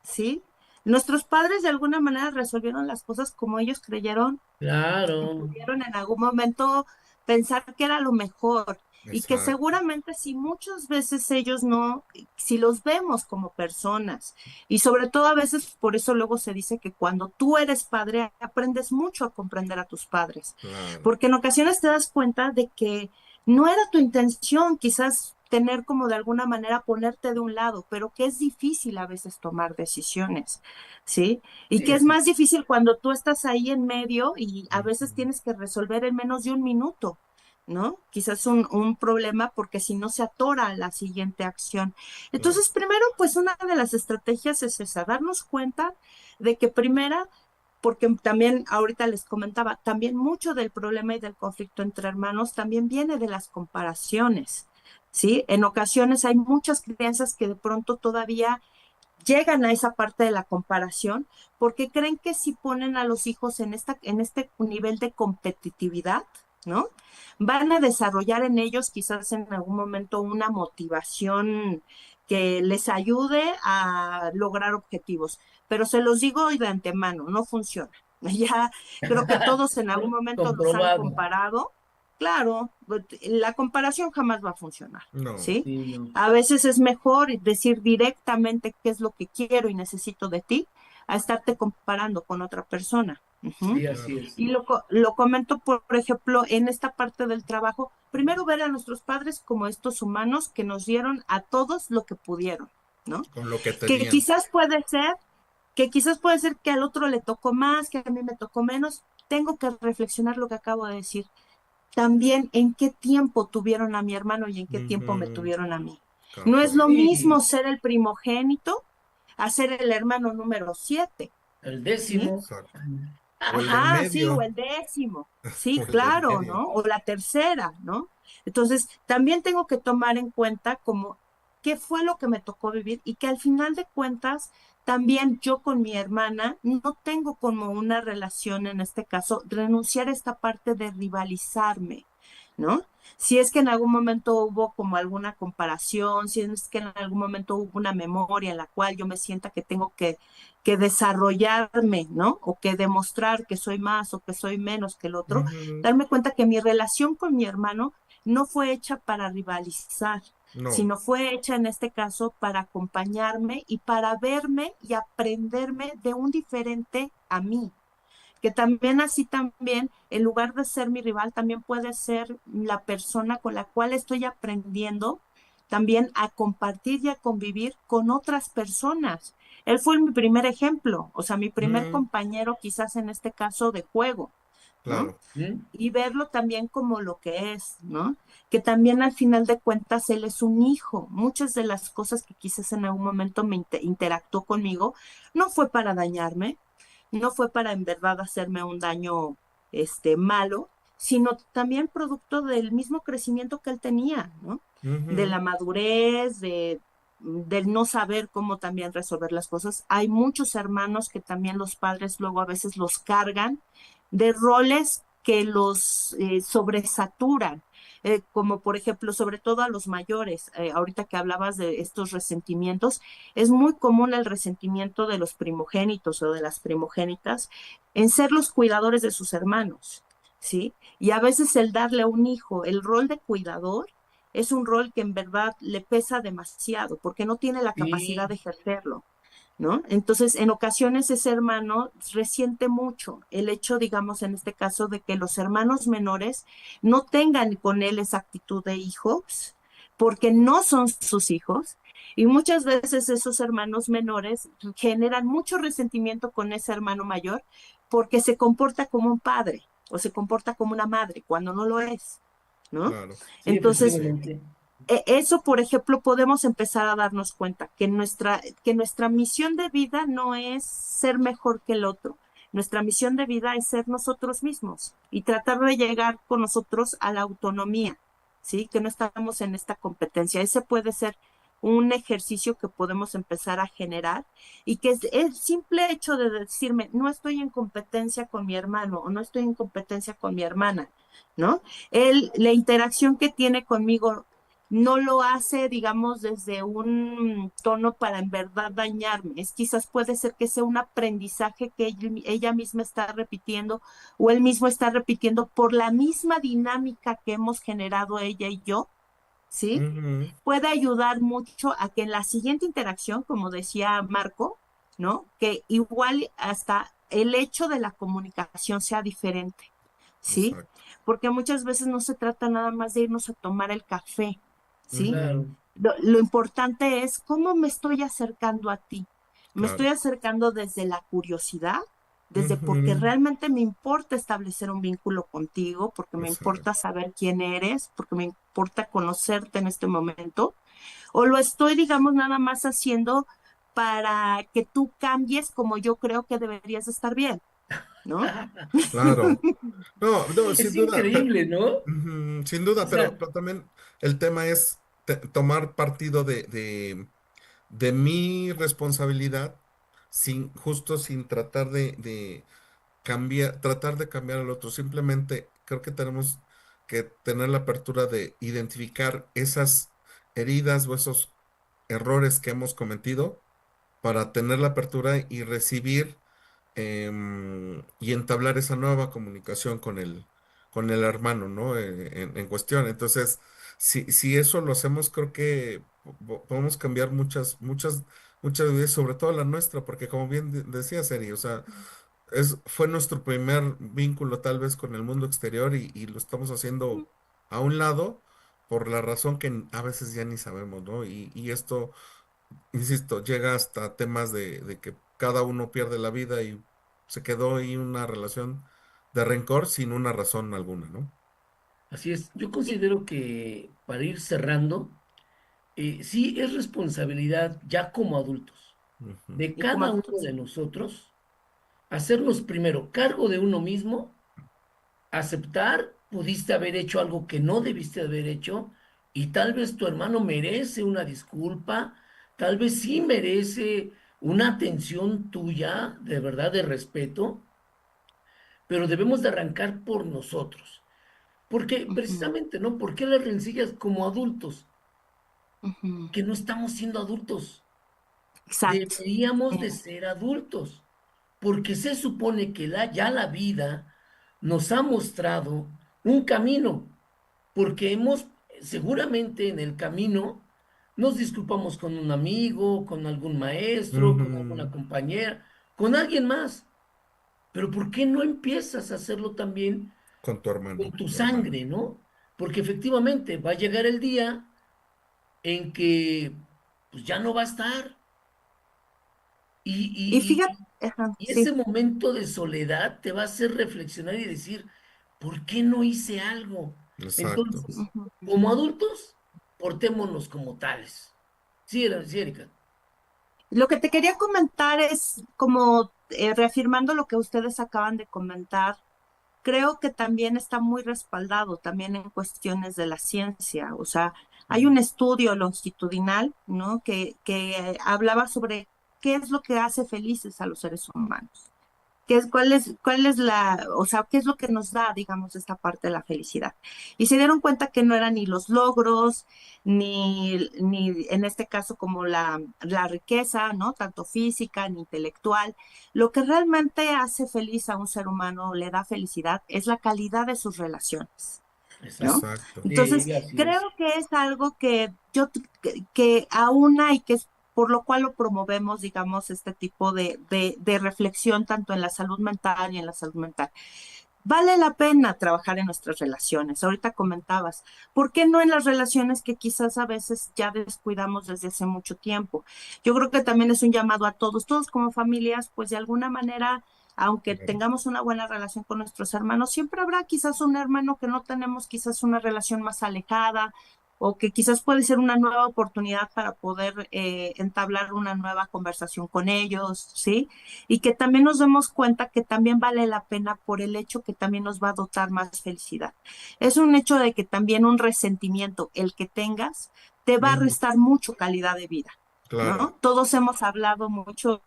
¿sí? Nuestros padres de alguna manera resolvieron las cosas como ellos creyeron o Claro. pudieron en algún momento pensar que era lo mejor y que Exacto. seguramente si muchas veces ellos no, si los vemos como personas y sobre todo a veces por eso luego se dice que cuando tú eres padre aprendes mucho a comprender a tus padres, Claro. porque en ocasiones te das cuenta de que no era tu intención quizás tener como de alguna manera ponerte de un lado, pero que es difícil a veces tomar decisiones, ¿sí? Y Sí, que es así. más difícil cuando tú estás ahí en medio y a veces Ujú. tienes que resolver en menos de un minuto, ¿no? Quizás un problema porque si no se atora la siguiente acción. Claro. Entonces, primero, pues una de las estrategias es esa, darnos cuenta de que primera, porque también ahorita les comentaba, también mucho del problema y del conflicto entre hermanos también viene de las comparaciones. ¿Sí? En ocasiones hay muchas crianzas que de pronto todavía llegan a esa parte de la comparación porque creen que si ponen a los hijos en este nivel de competitividad, ¿no? Van a desarrollar en ellos quizás en algún momento una motivación que les ayude a lograr objetivos. Pero se los digo hoy de antemano, no funciona. Ya creo que todos en algún momento nos han Comprobado. comparado. Claro, la comparación jamás va a funcionar, No. ¿sí? Sí, no. A veces es mejor decir directamente qué es lo que quiero y necesito de ti, a estarte comparando con otra persona. Ujú. Sí, así Claro. es. Y lo comento, por ejemplo, en esta parte del trabajo, primero ver a nuestros padres como estos humanos que nos dieron a todos lo que pudieron, ¿no? Con lo que Que tenían. quizás puede ser, que quizás puede ser que al otro le tocó más, que a mí me tocó menos. Tengo que reflexionar lo que acabo de decir. También en qué tiempo tuvieron a mi hermano y en qué tiempo me Ujú. tuvieron a mí. No es lo Concuerdo. mismo Sí, ser el primogénito a ser el hermano número 7, el ¿sí? décimo. Exacto. O el del Ajá, sí, o medio. el décimo, sí, O el del claro, medio. ¿no? O la tercera, ¿no? Entonces, también tengo que tomar en cuenta como qué fue lo que me tocó vivir y que al final de cuentas, también yo con mi hermana no tengo como una relación, en este caso, renunciar a esta parte de rivalizarme, ¿no? Si es que en algún momento hubo como alguna comparación, si es que en algún momento hubo una memoria en la cual yo me sienta que tengo que desarrollarme, ¿no? O que demostrar que soy más o que soy menos que el otro, Ujú. darme cuenta que mi relación con mi hermano no fue hecha para rivalizar, No. sino fue hecha en este caso para acompañarme y para verme y aprenderme de un diferente a mí, que también así también, en lugar de ser mi rival, también puede ser la persona con la cual estoy aprendiendo también a compartir y a convivir con otras personas. Él fue mi primer ejemplo, o sea, mi primer Mm, compañero quizás en este caso de juego, ¿no? claro. ¿Mm? Y verlo también como lo que es, ¿no? Que también al final de cuentas él es un hijo. Muchas de las cosas que quizás en algún momento interactuó conmigo no fue para dañarme, no fue para en verdad hacerme un daño malo, sino también producto del mismo crecimiento que él tenía, ¿no? De Ujú. la madurez, del no saber cómo también resolver las cosas. Hay muchos hermanos que también los padres luego a veces los cargan de roles que los sobresaturan, como por ejemplo, sobre todo a los mayores, ahorita que hablabas de estos resentimientos, es muy común el resentimiento de los primogénitos o de las primogénitas en ser los cuidadores de sus hermanos, ¿sí? Y a veces el darle a un hijo el rol de cuidador es un rol que en verdad le pesa demasiado porque no tiene la capacidad Sí, de ejercerlo, ¿no? Entonces, en ocasiones ese hermano resiente mucho el hecho, digamos, en este caso, de que los hermanos menores no tengan con él esa actitud de hijos, porque no son sus hijos, y muchas veces esos hermanos menores generan mucho resentimiento con ese hermano mayor porque se comporta como un padre o se comporta como una madre cuando no lo es, ¿no? Claro. sí, Entonces, efectivamente. eso, por ejemplo, podemos empezar a darnos cuenta que nuestra misión de vida no es ser mejor que el otro. Nuestra misión de vida es ser nosotros mismos y tratar de llegar con nosotros a la autonomía, ¿sí? Que no estamos en esta competencia. Ese puede ser un ejercicio que podemos empezar a generar y que es el simple hecho de decirme, no estoy en competencia con mi hermano o no estoy en competencia con mi hermana, ¿no? La interacción que tiene conmigo no lo hace, digamos, desde un tono para en verdad dañarme. Es quizás puede ser que sea un aprendizaje que ella misma está repitiendo o él mismo está repitiendo por la misma dinámica que hemos generado ella y yo, ¿sí? Ujú, Puede ayudar mucho a que en la siguiente interacción, como decía Marco, ¿no? Que igual hasta el hecho de la comunicación sea diferente, ¿sí? exacto. Porque muchas veces no se trata nada más de irnos a tomar el café, ¿sí? Ujú, Claro, Lo importante es cómo me estoy acercando a ti. Me estoy claro. acercando desde la curiosidad, desde porque Ujú, realmente me importa establecer un vínculo contigo, porque me importa exacto. saber quién eres, porque me importa conocerte en este momento, o lo estoy, digamos, nada más haciendo para que tú cambies como yo creo que deberías estar bien, ¿no? Claro. No, no, es sin duda, increíble, ¿no? ujú, sin O duda, sea, pero también el tema es tomar partido de mi responsabilidad sin tratar de cambiar, tratar de cambiar al otro. Simplemente creo que tenemos que tener la apertura de identificar esas heridas o esos errores que hemos cometido para tener la apertura y recibir y entablar esa nueva comunicación con el hermano, ¿no? En cuestión. Entonces, si eso lo hacemos, creo que podemos cambiar muchas vidas, sobre todo la nuestra, porque como bien decía Seri, o sea, fue nuestro primer vínculo tal vez con el mundo exterior y lo estamos haciendo a un lado por la razón que a veces ya ni sabemos, ¿no? Y esto, insisto, llega hasta temas de que cada uno pierde la vida y se quedó ahí una relación de rencor sin una razón alguna, ¿no? así es. Yo Y, considero que para ir cerrando, sí es responsabilidad ya como adultos Ujú, de y como cada uno adultos. de nosotros hacernos primero cargo de uno mismo, aceptar, pudiste haber hecho algo que no debiste haber hecho y tal vez tu hermano merece una disculpa, tal vez sí merece una atención tuya, de verdad, de respeto, pero debemos de arrancar por nosotros. Porque Ujú, precisamente, ¿no? ¿Por qué las rencillas como adultos? ujú. Que no estamos siendo adultos. Exacto. Deberíamos de Eh, ser adultos, porque se supone que ya la vida nos ha mostrado un camino, porque seguramente en el camino, nos disculpamos con un amigo, con algún maestro, con alguna ujú, compañera, con alguien más. Pero ¿por qué no empiezas a hacerlo también con tu con hermano tu o hermana. sangre, ¿no? Porque efectivamente va a llegar el día en que pues ya no va a estar. Y, y y, fíjate, y, ajá, y ese sí. momento de soledad te va a hacer reflexionar y decir, ¿por qué no hice algo? Exacto. Entonces, Ujú. como adultos, portémonos como tales. Sí, sí, Erika. Lo que te quería comentar es como reafirmando lo que ustedes acaban de comentar. Creo que también está muy respaldado también en cuestiones de la ciencia. O sea, hay un estudio longitudinal, ¿no? Que hablaba sobre qué es lo que hace felices a los seres humanos. Cuál es o sea, qué es lo que nos da, digamos, esta parte de la felicidad? Y se dieron cuenta que no eran ni los logros, ni en este caso como la riqueza, ¿no? Tanto física ni intelectual. Lo que realmente hace feliz a un ser humano, le da felicidad, es la calidad de sus relaciones. ¿No? Exacto. Exacto. Entonces, Sí, así creo es. que es algo que que aúna y que es por lo cual lo promovemos, digamos, este tipo de reflexión tanto en la salud mental y en la salud mental. Vale la pena trabajar en nuestras relaciones. Ahorita comentabas, ¿por qué no en las relaciones que quizás a veces ya descuidamos desde hace mucho tiempo? Yo creo que también es un llamado a todos como familias, pues de alguna manera, aunque Claro. tengamos una buena relación con nuestros hermanos, siempre habrá quizás un hermano que no tenemos quizás una relación más alejada o que quizás puede ser una nueva oportunidad para poder entablar una nueva conversación con ellos, ¿sí? Y que también nos demos cuenta que también vale la pena por el hecho que también nos va a dotar más felicidad. Es un hecho de que también un resentimiento, el que tengas, te va a Ujú, restar mucho calidad de vida, claro. ¿no? Todos hemos hablado mucho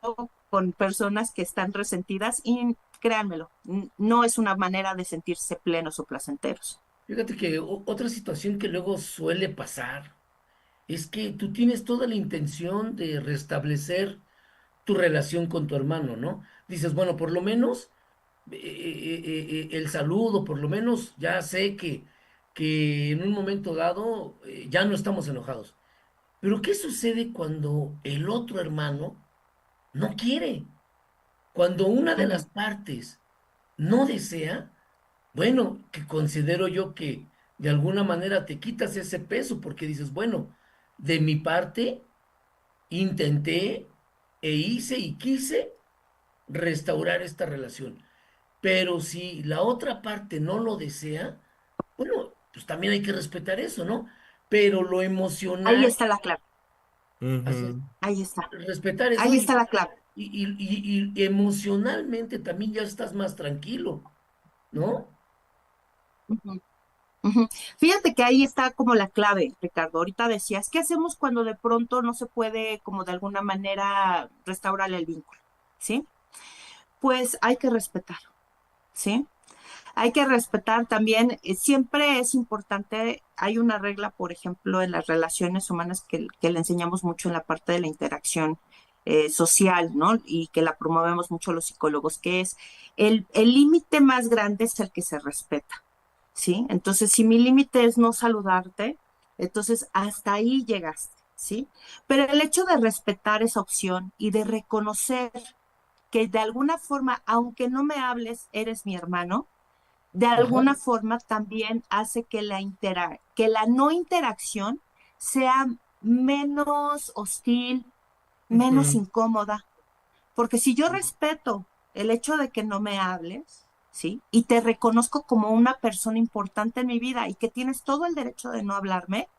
con personas que están resentidas y créanmelo, no es una manera de sentirse plenos o placenteros. Fíjate que otra situación que luego suele pasar es que tú tienes toda la intención de restablecer tu relación con tu hermano, ¿no? Dices, bueno, por lo menos el saludo, por lo menos ya sé que en un momento dado ya no estamos enojados. Pero ¿qué sucede cuando el otro hermano no quiere? Cuando una de Ujú. las partes no desea, bueno, que considero yo que de alguna manera te quitas ese peso porque dices, bueno, de mi parte intenté e hice y quise restaurar esta relación. Pero si la otra parte no lo desea, bueno, pues también hay que respetar eso, ¿no? Pero lo Ahí emocional, está la clave, así es, Ujú, ahí está, respetar eso ahí está la clave. y emocionalmente también ya estás más tranquilo, ¿no? Ujú, ujú. Fíjate que ahí está como la clave, Ricardo. Ahorita decías, ¿qué hacemos cuando de pronto no se puede como de alguna manera restaurar el vínculo? ¿Sí? Pues hay que respetar, ¿sí? Hay que respetar también, siempre es importante, hay una regla, por ejemplo, en las relaciones humanas que le enseñamos mucho en la parte de la interacción social, ¿no? Y que la promovemos mucho los psicólogos, que es el límite más grande es el que se respeta, ¿sí? Entonces, si mi límite es no saludarte, entonces hasta ahí llegaste, ¿sí? Pero el hecho de respetar esa opción y de reconocer que de alguna forma, aunque no me hables, eres mi hermano, de Ajá. alguna forma también hace que que la no interacción sea menos hostil, menos ujú, incómoda. Porque si yo respeto el hecho de que no me hables, ¿sí? Y te reconozco como una persona importante en mi vida y que tienes todo el derecho de no hablarme,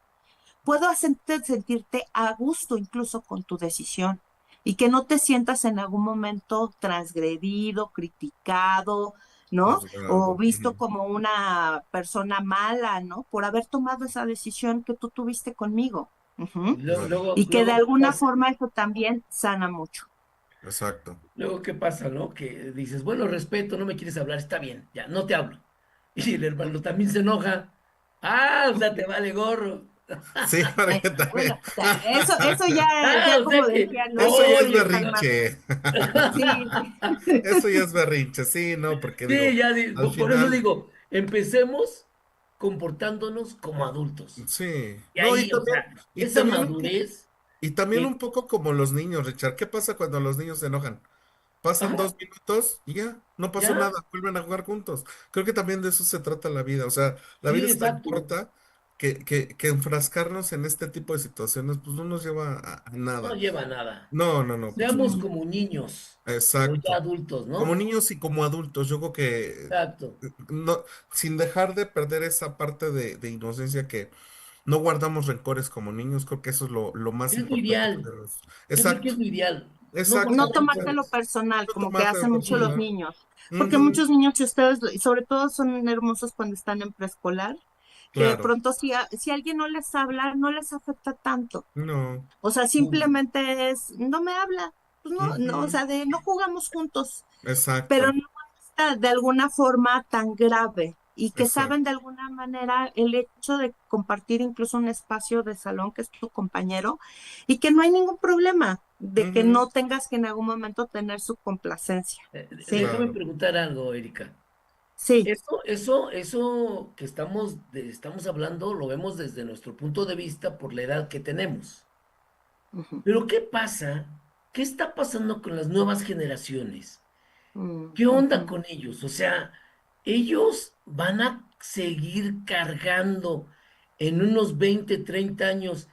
puedo hacerte sentirte a gusto incluso con tu decisión y que no te sientas en algún momento transgredido, criticado, ¿no? O juzgado. visto Ujú. como una persona mala, ¿no? Por haber tomado esa decisión que tú tuviste conmigo. Ujú. Claro, Y que de Luego, ¿qué alguna pasa? forma eso también sana mucho. exacto. Luego, ¿qué pasa, no? Que dices, bueno, respeto, no me quieres hablar, está bien, ya, no te hablo. Y el hermano también se enoja. Ah, o sea, te vale gorro. Sí, porque Bueno, también. o sea, eso ya, Ah, ya o sea como que, decía, ¿no? Eso ya es oye, o sea, Caimán. berrinche. Sí, Eso ya es berrinche, sí, no, porque sí, digo, ya, al por eso final, digo, empecemos comportándonos como adultos. sí. Y No, ahí, o sea, y esa también madurez y también que, un poco como los niños, Richard. ¿Qué pasa cuando los niños se enojan? Pasan ajá, 2 minutos y ya, no pasó ya, nada, vuelven a jugar juntos. Creo que también de eso se trata la vida. O sea, la vida sí, es tan exacto, corta que enfrascarnos en este tipo de situaciones, pues no nos lleva a no nada. lleva nada. No, no, no, por Seamos supuesto. como niños, pero ya Exacto. adultos, Como ¿no? niños y como adultos, yo creo que Exacto. no, sin dejar de perder esa parte de inocencia que no guardamos rencores como niños, creo que eso es lo más Es lo importante que ideal. tenemos. Yo creo que es Exacto, lo ideal. No exacto, no guardar tomártelo rencores. personal, no como que tomarte hacen mucho los personal. niños, porque Ujú, muchos niños, si ustedes, y sobre todo son hermosos cuando están en preescolar, que de claro, pronto si alguien no les habla, no les afecta tanto. no. O sea, Mm, simplemente es, no me habla, pues no, no, o Ujú, sea, de no jugamos juntos, pero exacto, no está de alguna forma tan grave y que saben de exacto. alguna manera el hecho de compartir incluso un espacio de salón que es tu compañero y que no hay ningún problema de que Ujú, no tengas que en algún momento tener su complacencia, ¿sí? Déjame claro. preguntar algo, Erika. Sí. Eso que estamos hablando lo vemos desde nuestro punto de vista por la edad que tenemos. Ujú, Pero ¿qué pasa? ¿Qué está pasando con las nuevas generaciones? ¿Qué onda ujú. con ellos? O sea, ellos van a seguir cargando en unos 20, 30 años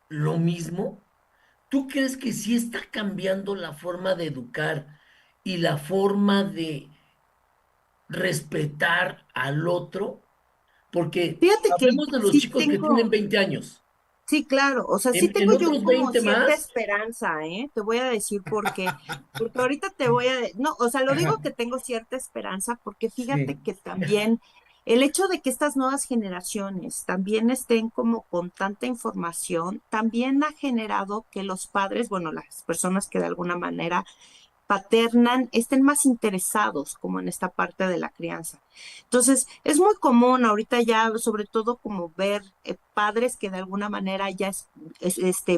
lo mismo. ¿Tú crees que sí está cambiando la forma de educar y la forma de respetar al otro? Porque Fíjate que hablemos de los sí chicos que tienen tengo, 20 años. sí, claro, o sea, sí En tengo yo otros como 20 cierta más, esperanza, ¿eh? Te voy a decir por qué. Porque ahorita te voy a, no, o sea, lo digo que tengo cierta esperanza porque fíjate sí, que también el hecho de que estas nuevas generaciones también estén como con tanta información, también ha generado que los padres, bueno, las personas que de alguna manera paternan, estén más interesados como en esta parte de la crianza. Entonces, es muy común ahorita ya, sobre todo como ver padres que de alguna manera ya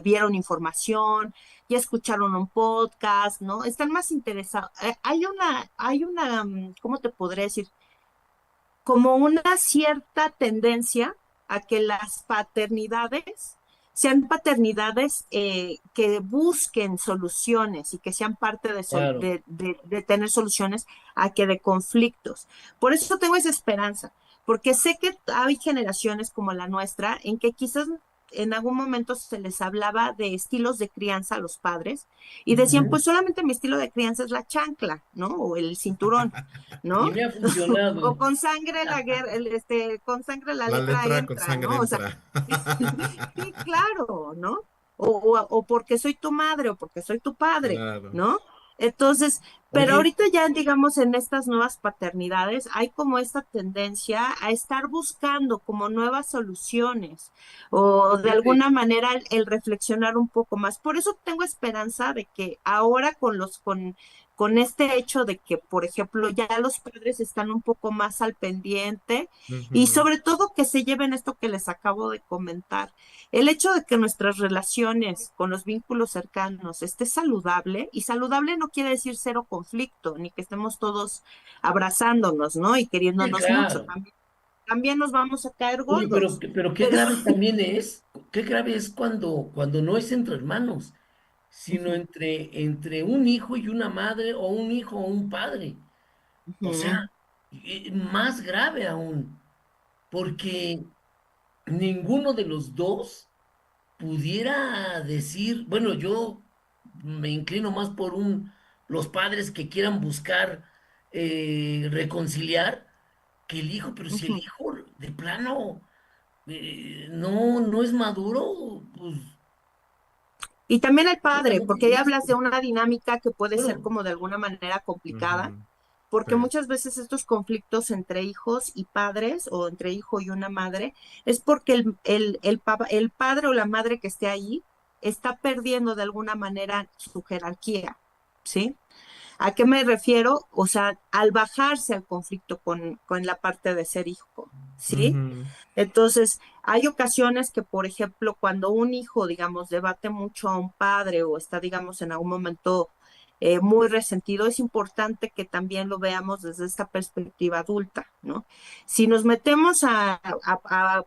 vieron información, ya escucharon un podcast, ¿no? Están más interesados. ¿Cómo te podré decir? Como una cierta tendencia a que las paternidades sean paternidades que busquen soluciones y que sean parte Claro. de tener soluciones a que de conflictos. Por eso tengo esa esperanza, porque sé que hay generaciones como la nuestra en que quizás en algún momento se les hablaba de estilos de crianza a los padres y decían, Ujú. pues solamente mi estilo de crianza es la chancla, ¿no? O el cinturón, ¿no? Y me ha O funcionado. con sangre la guerra, con sangre la La letra letra con entra, sangre ¿no? O sea, entra. sí, claro, ¿no? O porque soy tu madre o porque soy tu padre, Claro. ¿no? Entonces, pero Oye, ahorita ya, digamos, en estas nuevas paternidades hay como esta tendencia a estar buscando como nuevas soluciones o de fíjate, alguna manera el reflexionar un poco más. Por eso tengo esperanza de que ahora con este hecho de que, por ejemplo, ya los padres están un poco más al pendiente y Ujú. sobre todo que se lleven esto que les acabo de comentar. El hecho de que nuestras relaciones con los vínculos cercanos esté saludable, y saludable no quiere decir cero conflicto, ni que estemos todos abrazándonos, ¿no? Y sí, queriéndonos mucho. claro. También nos vamos a caer Oye, gordos. pero qué Pero, grave también es, qué grave es cuando no es entre hermanos, sino ujú, entre un hijo y una madre, o un hijo o un padre. O sea, ujú, más grave aún, porque ninguno de los dos pudiera decir, bueno, yo me inclino más por los padres que quieran buscar reconciliar que el hijo, pero si el ujú. hijo de plano no es maduro, pues Y también el es padre, muy porque ahí hablas de difícil. una dinámica que puede ser Bueno, como de alguna manera complicada, Ujú. porque Sí. muchas veces estos conflictos entre hijos y padres o entre hijo y una madre es porque el padre o la madre que esté ahí está perdiendo de alguna manera su jerarquía, ¿sí? ¿A qué me refiero? O sea, al bajarse al conflicto con la parte de ser hijo, ¿sí? Ujú. Entonces, hay ocasiones que, por ejemplo, cuando un hijo, digamos, debate mucho a un padre o está, digamos, en algún momento muy resentido, es importante que también lo veamos desde esta perspectiva adulta, ¿no? Si nos metemos a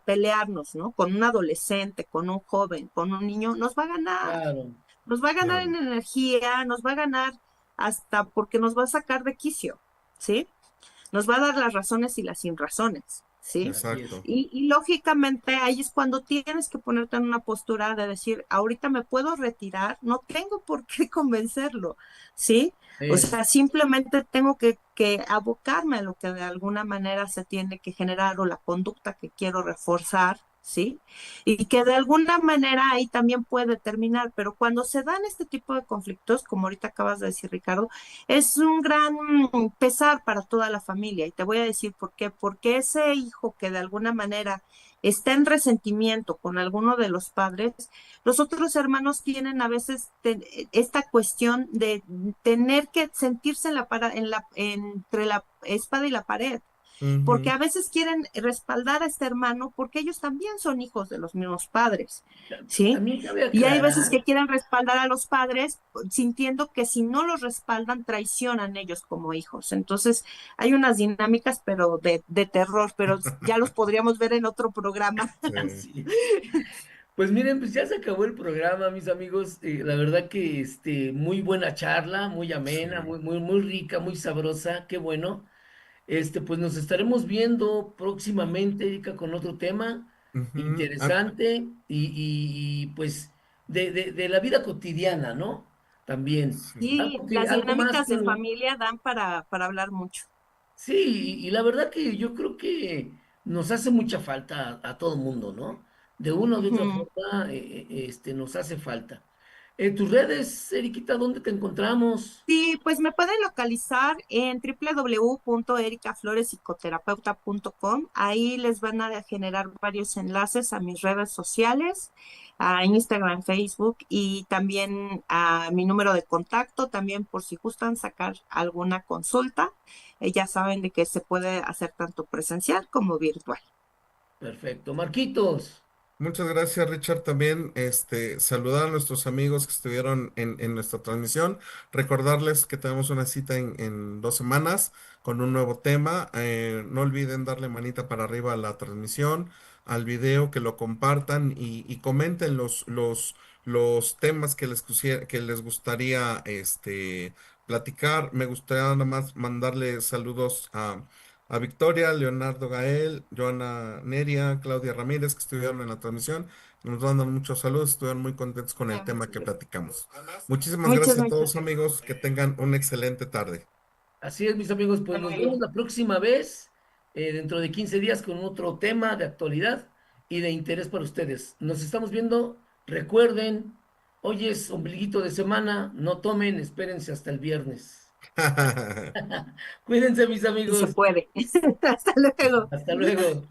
pelearnos, ¿no? Con un adolescente, con un joven, con un niño, claro, nos va a ganar Claro. en energía, nos va a ganar hasta porque nos va a sacar de quicio, ¿sí? Nos va a dar las razones y las sin razones, ¿sí? así es. Exacto. Y lógicamente ahí es cuando tienes que ponerte en una postura de decir, ahorita me puedo retirar, no tengo por qué convencerlo, ¿sí? O Es, sea, simplemente tengo que abocarme a lo que de alguna manera se tiene que generar o la conducta que quiero reforzar, ¿sí? Y que de alguna manera ahí también puede terminar, pero cuando se dan este tipo de conflictos, como ahorita acabas de decir, Ricardo, es un gran pesar para toda la familia y te voy a decir por qué. Porque ese hijo que de alguna manera está en resentimiento con alguno de los padres, los otros hermanos tienen a veces esta cuestión de tener que sentirse entre la espada y la pared, porque Ujú. a veces quieren respaldar a este hermano porque ellos también son hijos de los mismos padres, ¿sí? también cabe Y hay veces aclarar. que quieren respaldar a los padres sintiendo que si no los respaldan traicionan ellos como hijos. Entonces hay unas dinámicas pero de terror, pero ya los podríamos ver en otro programa. Sí. Sí. Pues miren, pues ya se acabó el programa, mis amigos. La verdad que muy buena charla, muy amena, Sí. muy rica, muy sabrosa, qué bueno. Pues nos estaremos viendo próximamente, Erika, con otro tema Ujú. interesante pues de la vida cotidiana, ¿no? También. Sí. Sí, las Algo más dinámicas que de familia dan para hablar mucho. sí, y la verdad que yo creo que nos hace mucha falta a todo mundo, ¿no? De una u otra Ujú. forma, nos hace falta. Tus redes, Eriquita, ¿dónde te encontramos? Sí, pues me pueden localizar en www.ericaflorespsicoterapeuta.com. Ahí les van a generar varios enlaces a mis redes sociales, a Instagram, Facebook y también a mi número de contacto, también por si gustan sacar alguna consulta. Ya saben de que se puede hacer tanto presencial como virtual. Perfecto. Marquitos. Muchas gracias, Richard. También saludar a nuestros amigos que estuvieron en nuestra transmisión. Recordarles que tenemos una cita en 2 semanas con un nuevo tema. No olviden darle manita para arriba a la transmisión, al video, que lo compartan y comenten los temas que les gustaría platicar. Me gustaría nada más mandarle saludos a Victoria, Leonardo Gael, Joana Neria, Claudia Ramírez, que estuvieron en la transmisión. Nos mandan muchos saludos, estuvieron muy contentos con el tema que platicamos. Muchísimas Muchas, gracias a muchas todos, amigos, que tengan una excelente tarde. Así es, mis amigos, pues nos vemos la próxima vez, dentro de 15 días, con otro tema de actualidad y de interés para ustedes. Nos estamos viendo. Recuerden, hoy es ombliguito de semana, no tomen, espérense hasta el viernes. Cuídense, mis y se amigos. puede. Hasta luego. Hasta luego.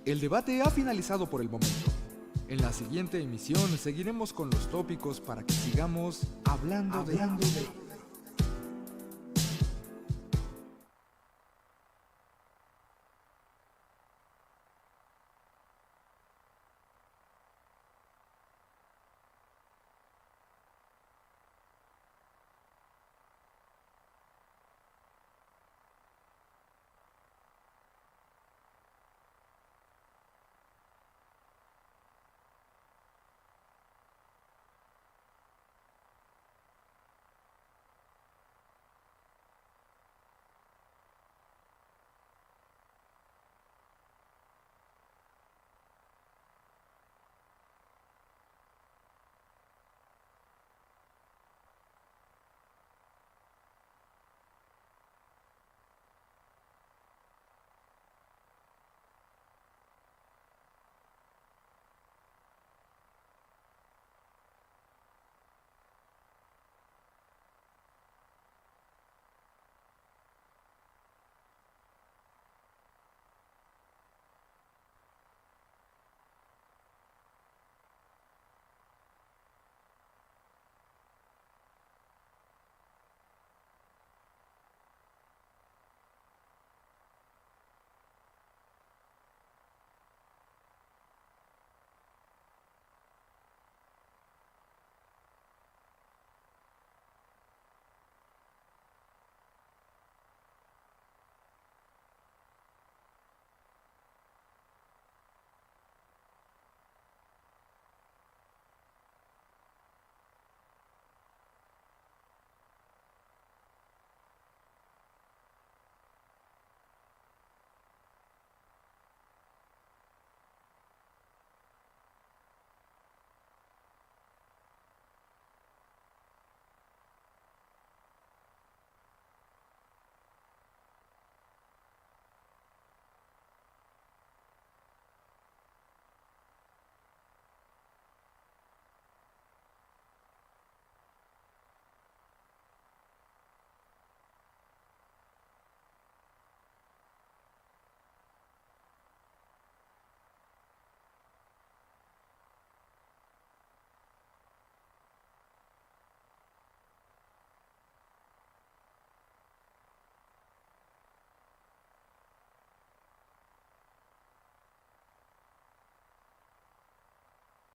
El debate ha finalizado por el momento. En la siguiente emisión seguiremos con los tópicos para que sigamos hablando de